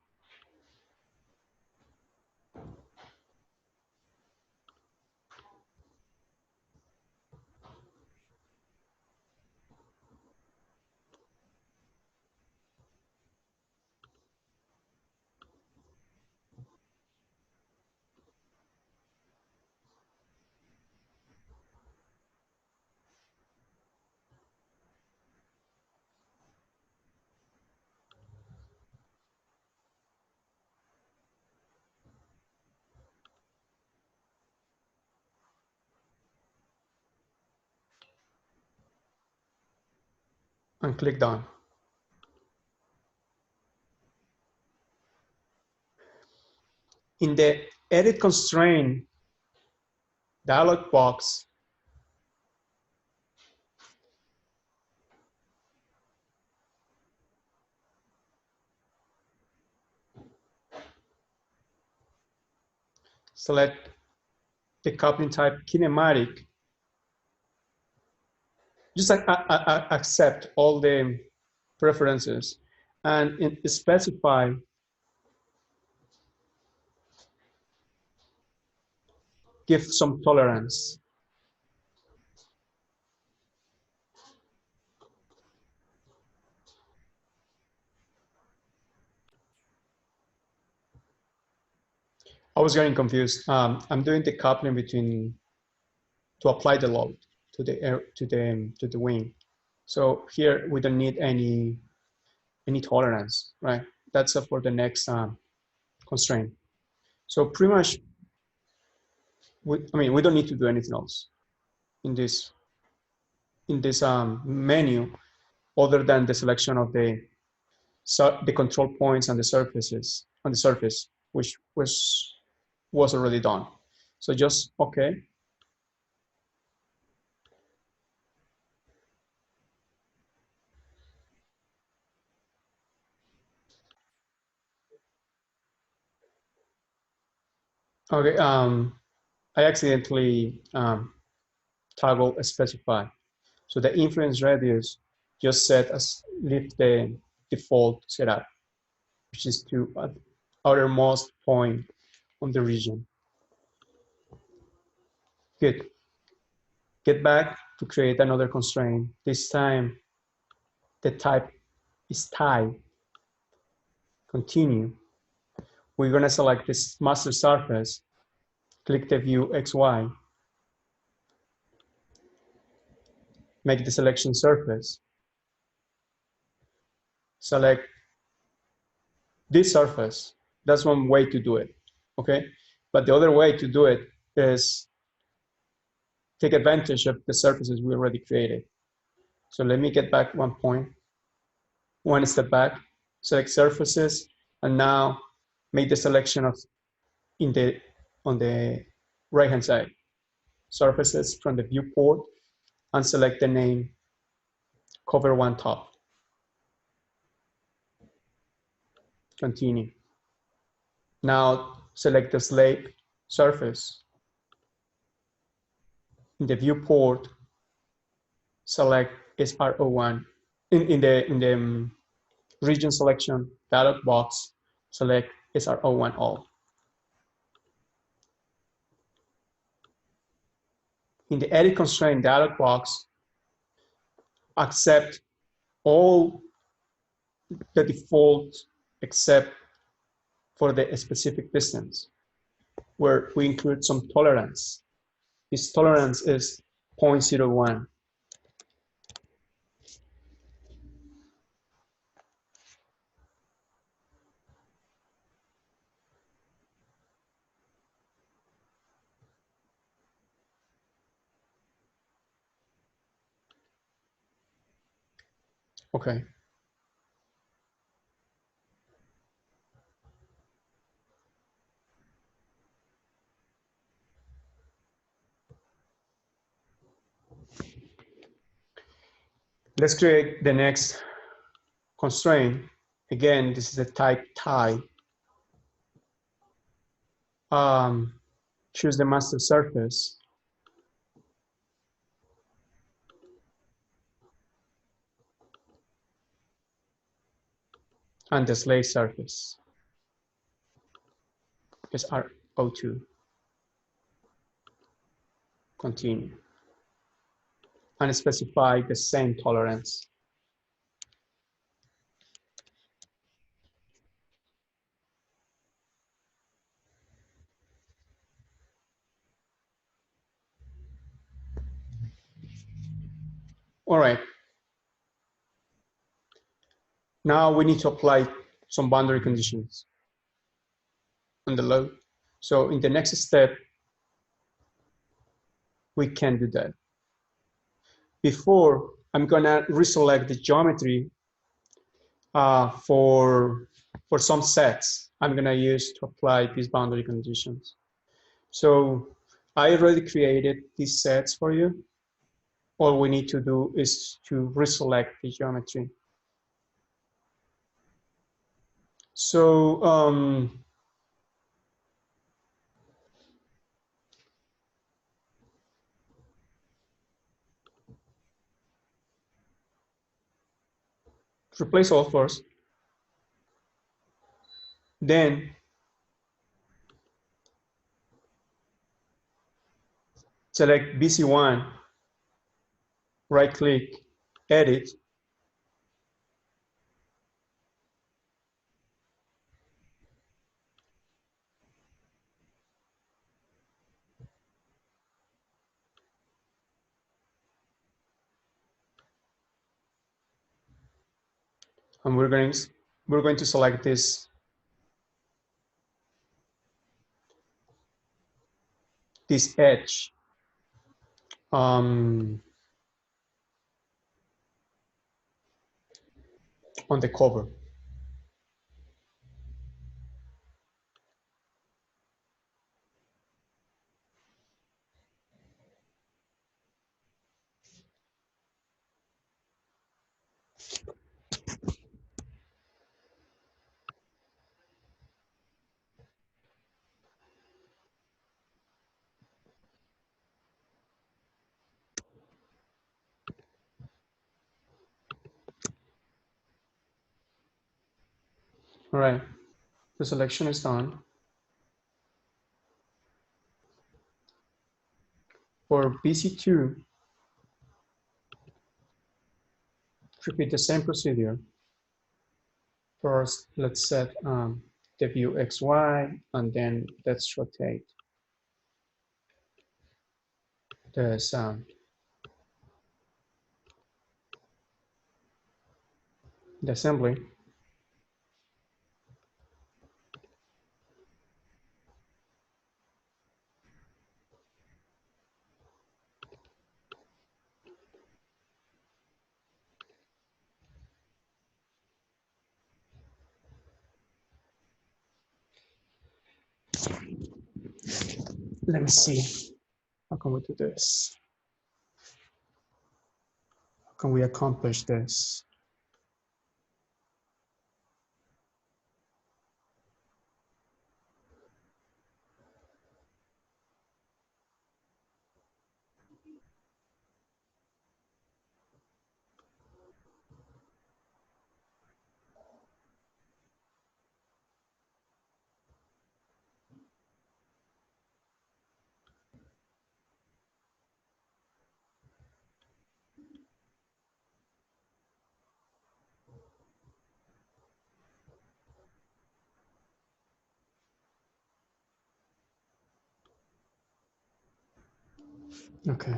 And click done. In the edit constraint dialog box, select the coupling type kinematic. Just accept all the preferences and specify give some tolerance. I was getting confused. I'm doing the coupling between to apply the load to the air to the wing. So here we don't need any tolerance, right? That's for the next constraint. So pretty much, we don't need to do anything else in this menu other than the selection of the control points and the surfaces on the surface, which was already done. So just okay. Okay. I accidentally toggle specify. So the influence radius just set as leave the default setup, which is to outermost point on the region. Good. Get back to create another constraint. This time the type is tie. Continue. We're going to select this master surface, click the view XY, make the selection surface, select this surface. That's one way to do it, okay? But the other way to do it is take advantage of the surfaces we already created. So let me get back one step back, select surfaces, and now make the selection of on the right-hand side, surfaces from the viewport, and select the name cover one top. Continue. Now select the slate surface. In the viewport, select SRO1. In the region selection dialog box, select SRO1 all. In the edit constraint dialog box, accept all the default except for the specific distance, where we include some tolerance. This tolerance is 0.01. Okay. Let's create the next constraint. Again, this is a type tie. Choose the master surface. And the slave surface is SRO2. Continue. And specify the same tolerance. All right. Now we need to apply some boundary conditions on the load. So in the next step, we can do that. Before, I'm gonna reselect the geometry for some sets I'm gonna use to apply these boundary conditions. So I already created these sets for you. All we need to do is to reselect the geometry. So replace all first. Then select BC1, right click, edit. And we're going to select this edge on the cover. All right, the selection is done. For BC2, repeat the same procedure. First, let's set the view XY, and then let's rotate the assembly. Let me see. How can we do this? How can we accomplish this? Okay.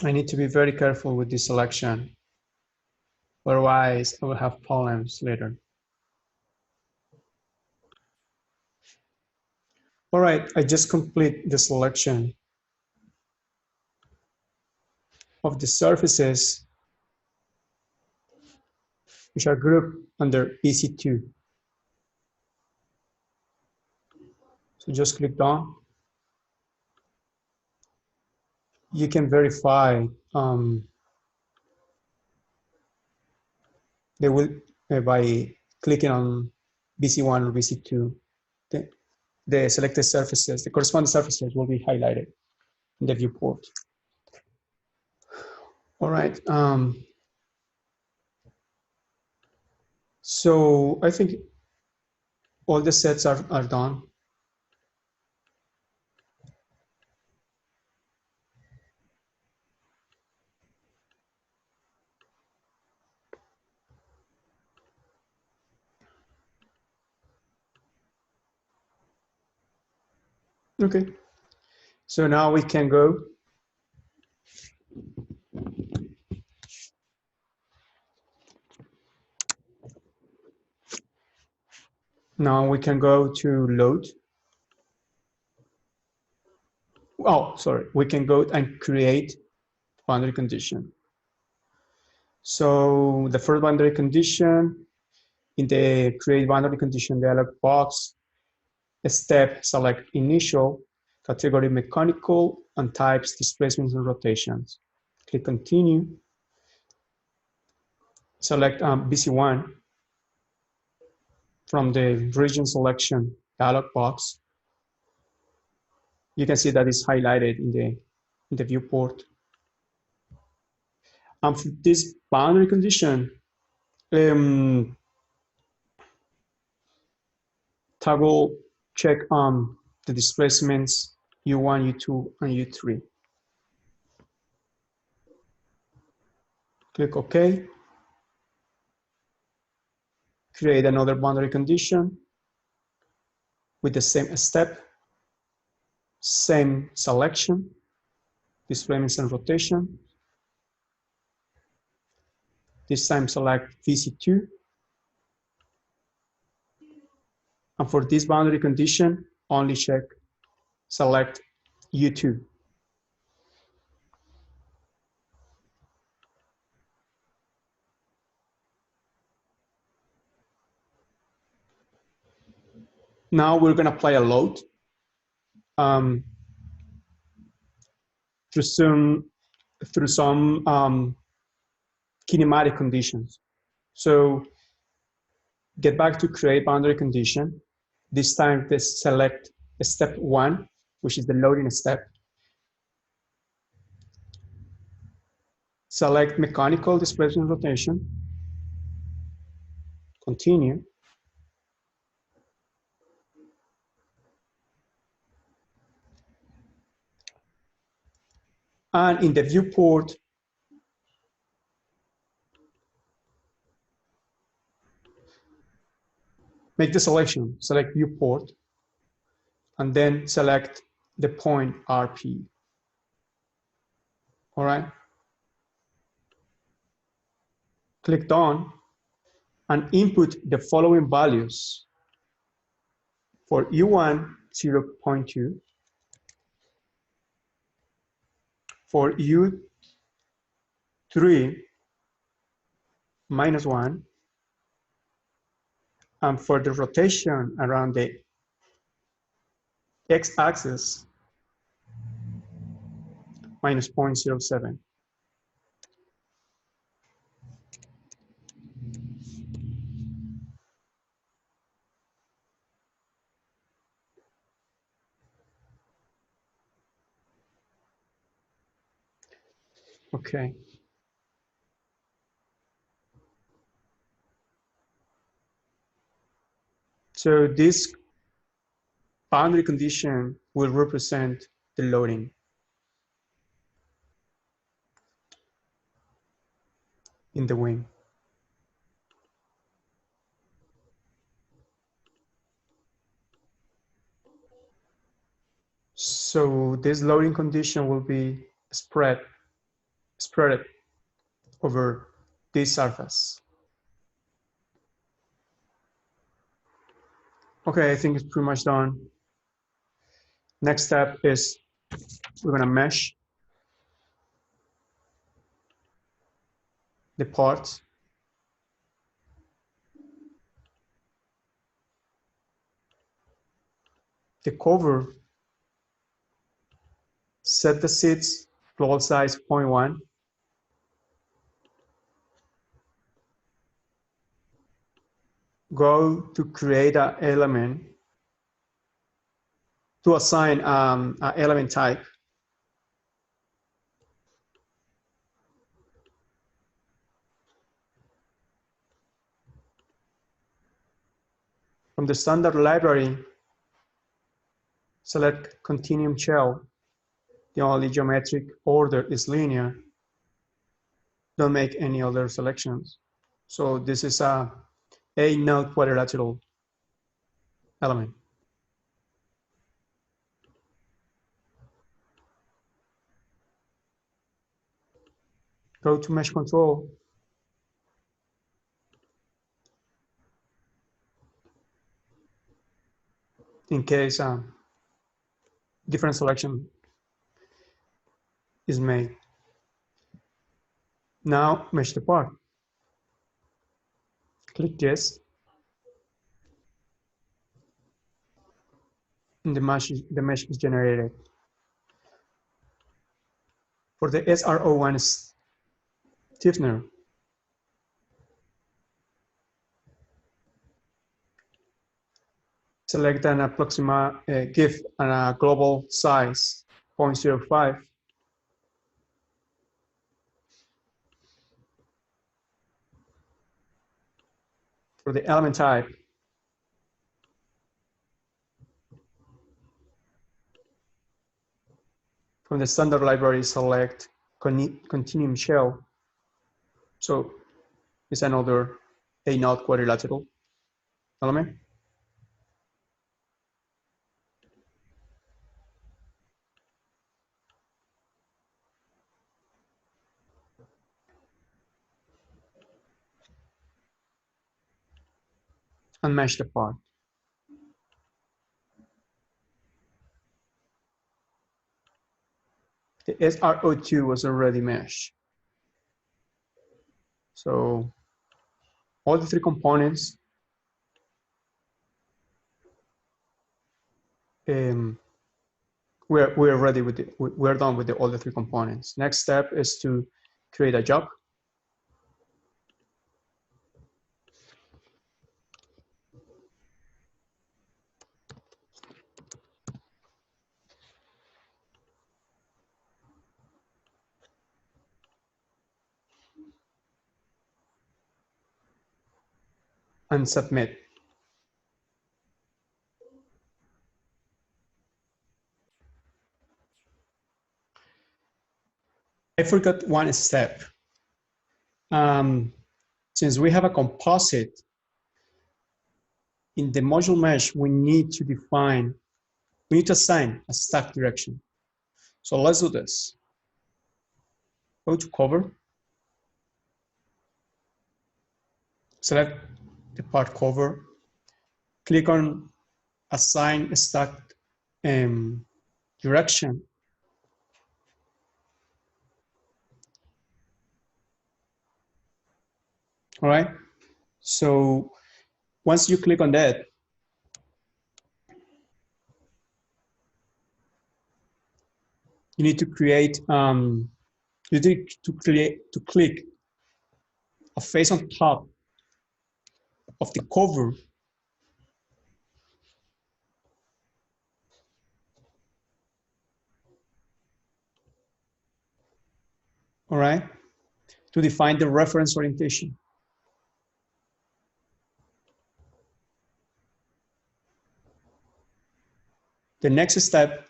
I need to be very careful with this selection. Otherwise, I will have problems later. All right, I just complete the selection of the surfaces which are grouped under EC2. So just click done. You can verify they will by clicking on BC1 or BC2. The selected surfaces, the corresponding surfaces will be highlighted in the viewport. All right. So I think all the sets are done. Okay. So now we can go. Now we can go to load. Oh, sorry. We can go and create boundary condition. So the first boundary condition, in the create boundary condition dialog box, step select initial, category mechanical, and types displacements and rotations. Click continue. Select BC1 from the region selection dialog box. You can see that it's highlighted in the viewport. For this boundary condition, toggle check the displacements U1, U2, and U3. Click OK. Create another boundary condition with the same step, same selection, displacements and rotation. This time select VC2. And for this boundary condition, only select U2. Now we're going to apply a load through some kinematic conditions. So get back to create boundary condition. This time, select step 1, which is the loading step. Select mechanical displacement rotation, continue, and in the viewport, make the selection, select viewport, and then select the point RP. All right. Click done and input the following values. For U1, 0.2. For U3, -1. And for the rotation around the x-axis, -0.07. Okay. So this boundary condition will represent the loading in the wing. So this loading condition will be spread over this surface. Okay, I think it's pretty much done. Next step is we're gonna mesh the parts. The cover, set the seats floor size 0.1. Go to create an element to assign an element type. From the standard library, select continuum shell. The only geometric order is linear. Don't make any other selections. So this is a node quadrilateral element. Go to mesh control. In case different selection is made. Now mesh the part. Click yes. And the mesh is generated. For the SRO1 stiffener, select an approximate give a global size 0.05. For the element type, from the standard library, select continuum shell. So it's another node quadrilateral element. And mesh the part. The SRO2 was already meshed. So all the three components we're ready with we're done with all the three components. Next step is to create a job. and submit. I forgot one step. Since we have a composite, in the module mesh, we need to assign a stack direction. So let's do this. Go to cover, select the part cover, click on assign stack direction. All right. So once you click on that, you need to create, click a face on top of the cover. All right, to define the reference orientation. The next step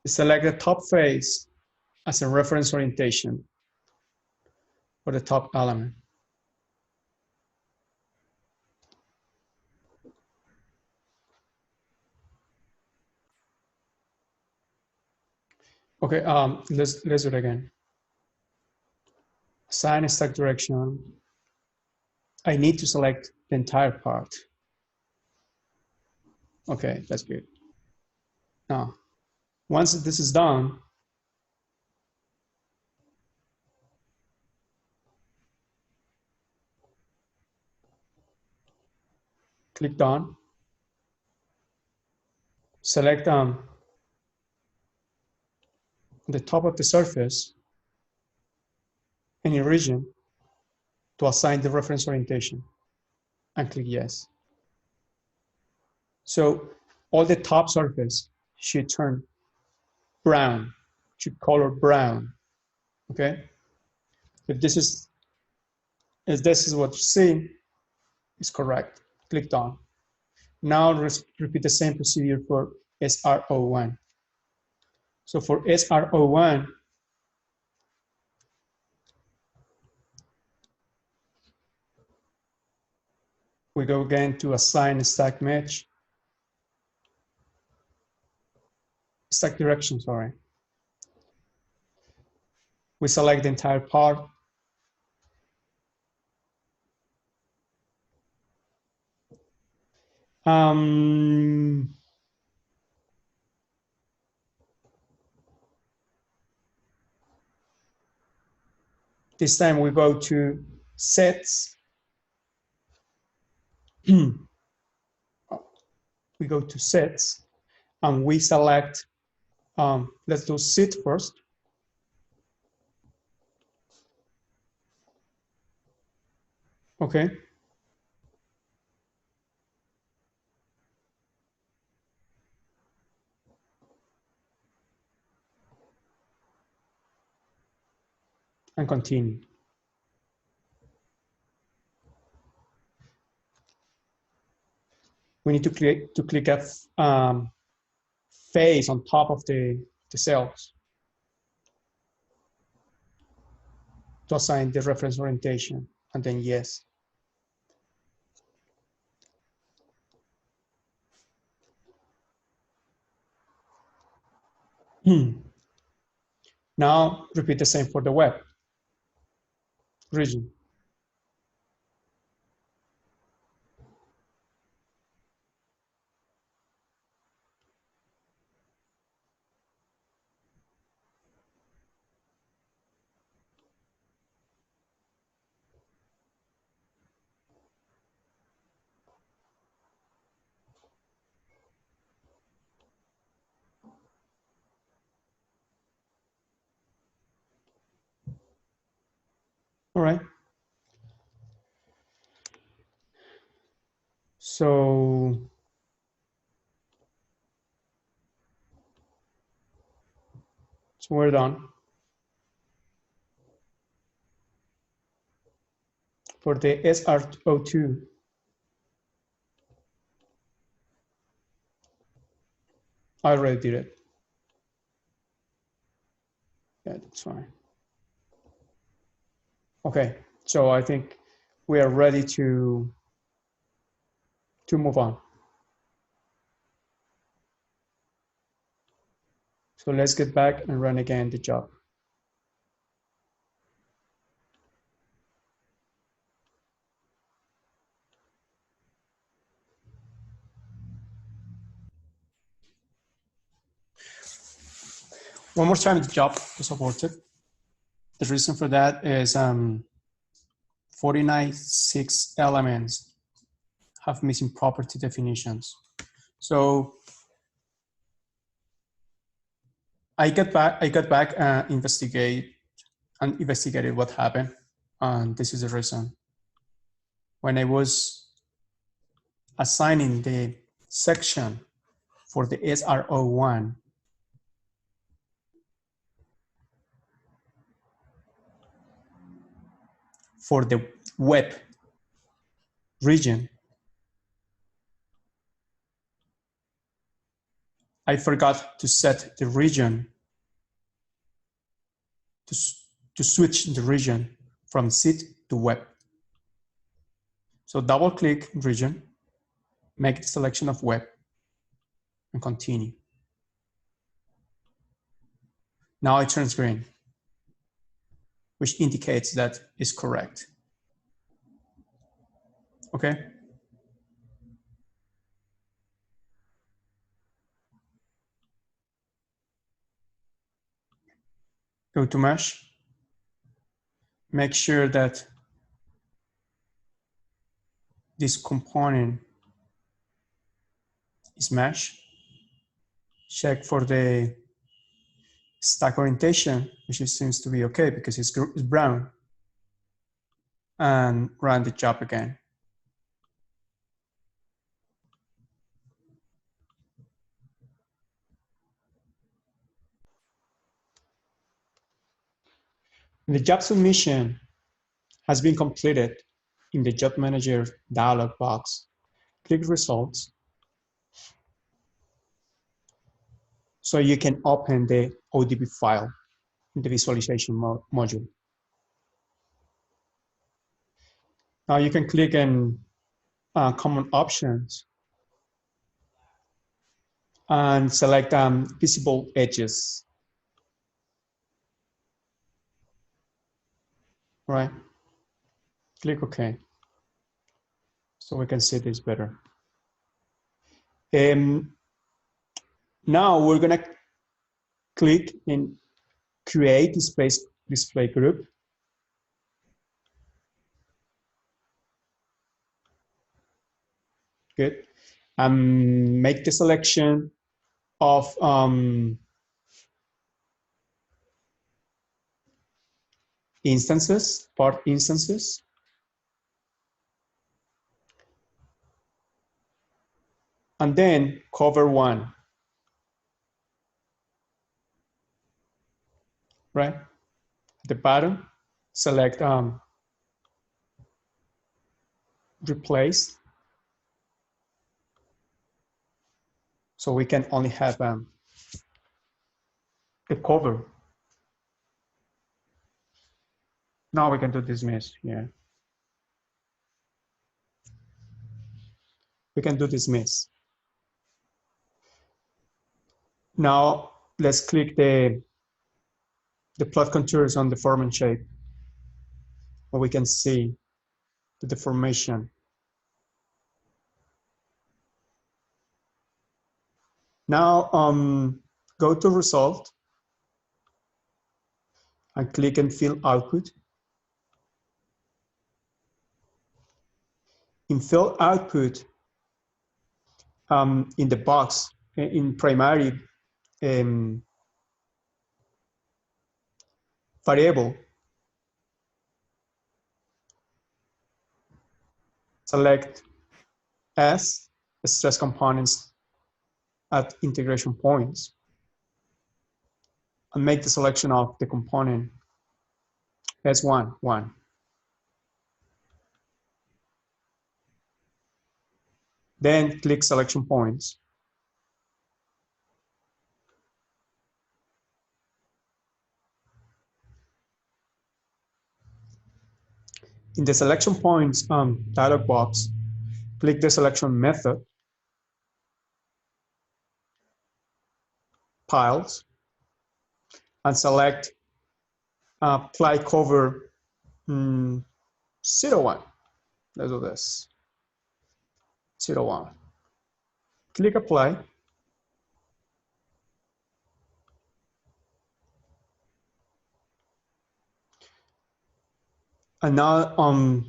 is select the top face as a reference orientation for the top element. Okay, let's do it again. Assign a stack direction. I need to select the entire part. Okay, that's good. Now, once this is done, click done. Select the top of the surface, any region, to assign the reference orientation, and click yes. So all the top surface should turn brown, should color brown. Okay. If this is what you see, is correct. Click done. Now repeat the same procedure for SRO1. So for SRO1, we go again to assign stack match, stack direction, sorry. We select the entire part. This time we go to sets. We go to sets and we select, let's do sit first. Okay. And continue. We need to click a face on top of the cells to assign the reference orientation, and then yes. Now repeat the same for the web region. All right. So we're done. For the SRO2, I already did it. Yeah, that's fine. Okay, so I think we are ready to move on. So let's get back and run again the job. One more time, the job was aborted. The reason for that is 49.6 elements have missing property definitions. So I got back and investigated what happened, and this is the reason. When I was assigning the section for the SRO1, for the web region, I forgot to set the region, to switch the region from seed to web. So double click region, make the selection of web, and continue. Now it turns green, which indicates that it's correct. Okay? Go to mesh. Make sure that this component is mesh. Check for the stack orientation, which seems to be okay because it's brown. And run the job again. The job submission has been completed. In the Job Manager dialog box, click Results so you can open the ODB file in the visualization module. Now you can click on Common Options and select Visible Edges. All right, click OK. So we can see this better. Now we're gonna click in Create Display Group. Good. Make the selection of instances, part instances. And then cover one. Right? At the bottom, select Replace. So we can only have the cover. Now we can do Dismiss here. We can do Dismiss. Now let's click the plot contours on the form and shape, where we can see the deformation. Now go to Result and click on Fill Output. In Fill Output, in the box, in primary variable, select S, stress components at integration points, and make the selection of the component S1, 1. Then click selection points. In the selection points dialog box, click the selection method, piles, and select apply cover 01. Let's do this. 01. Click apply. And now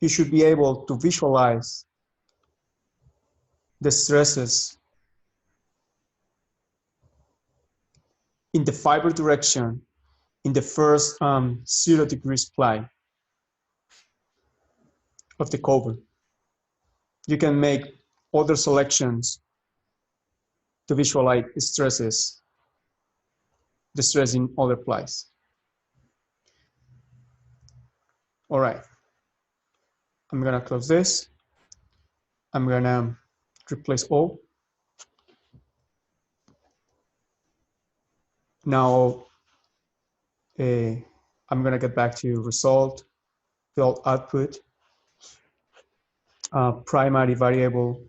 you should be able to visualize the stresses in the fiber direction in the first 0 degrees ply of the cover. You can make other selections to visualize stresses, the stress in other plies. All right, I'm gonna close this. I'm gonna replace all. Now, I'm gonna get back to result, field output, primary variable.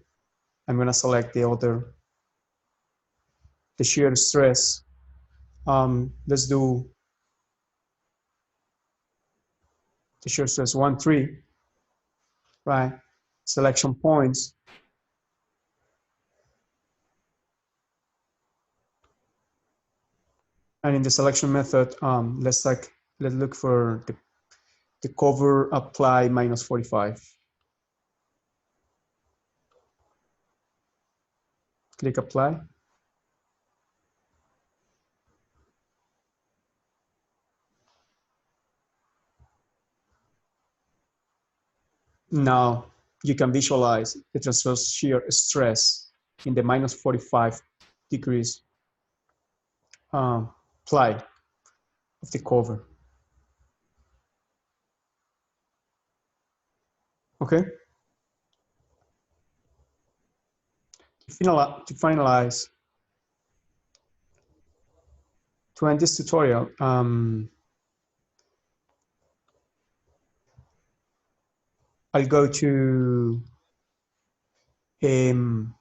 I'm gonna select the shear stress. Let's do the shear stress 1, 3, right? Selection points. And in the selection method, let's look for the cover apply minus 45. Click apply. Now you can visualize the transverse shear stress in the minus 45 degrees ply of the cover. Okay. To finalize, to end this tutorial, I'll go to I'm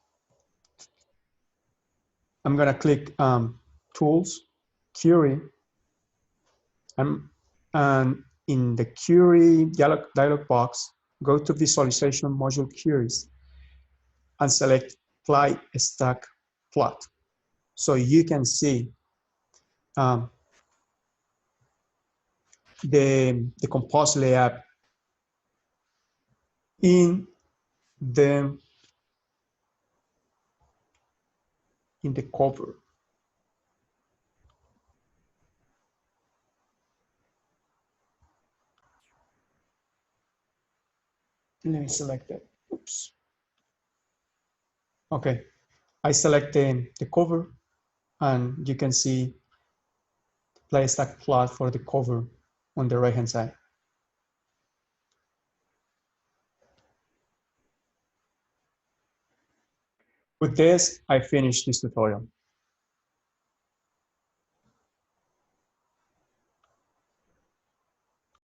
gonna click tools, query, and in the query dialog box, go to visualization module queries and select ply stack plot. So you can see the composite layout in the cover. Let me select that. Oops. Okay, I select the cover, and you can see the ply stack plot for the cover on the right hand side. With this, I finished this tutorial.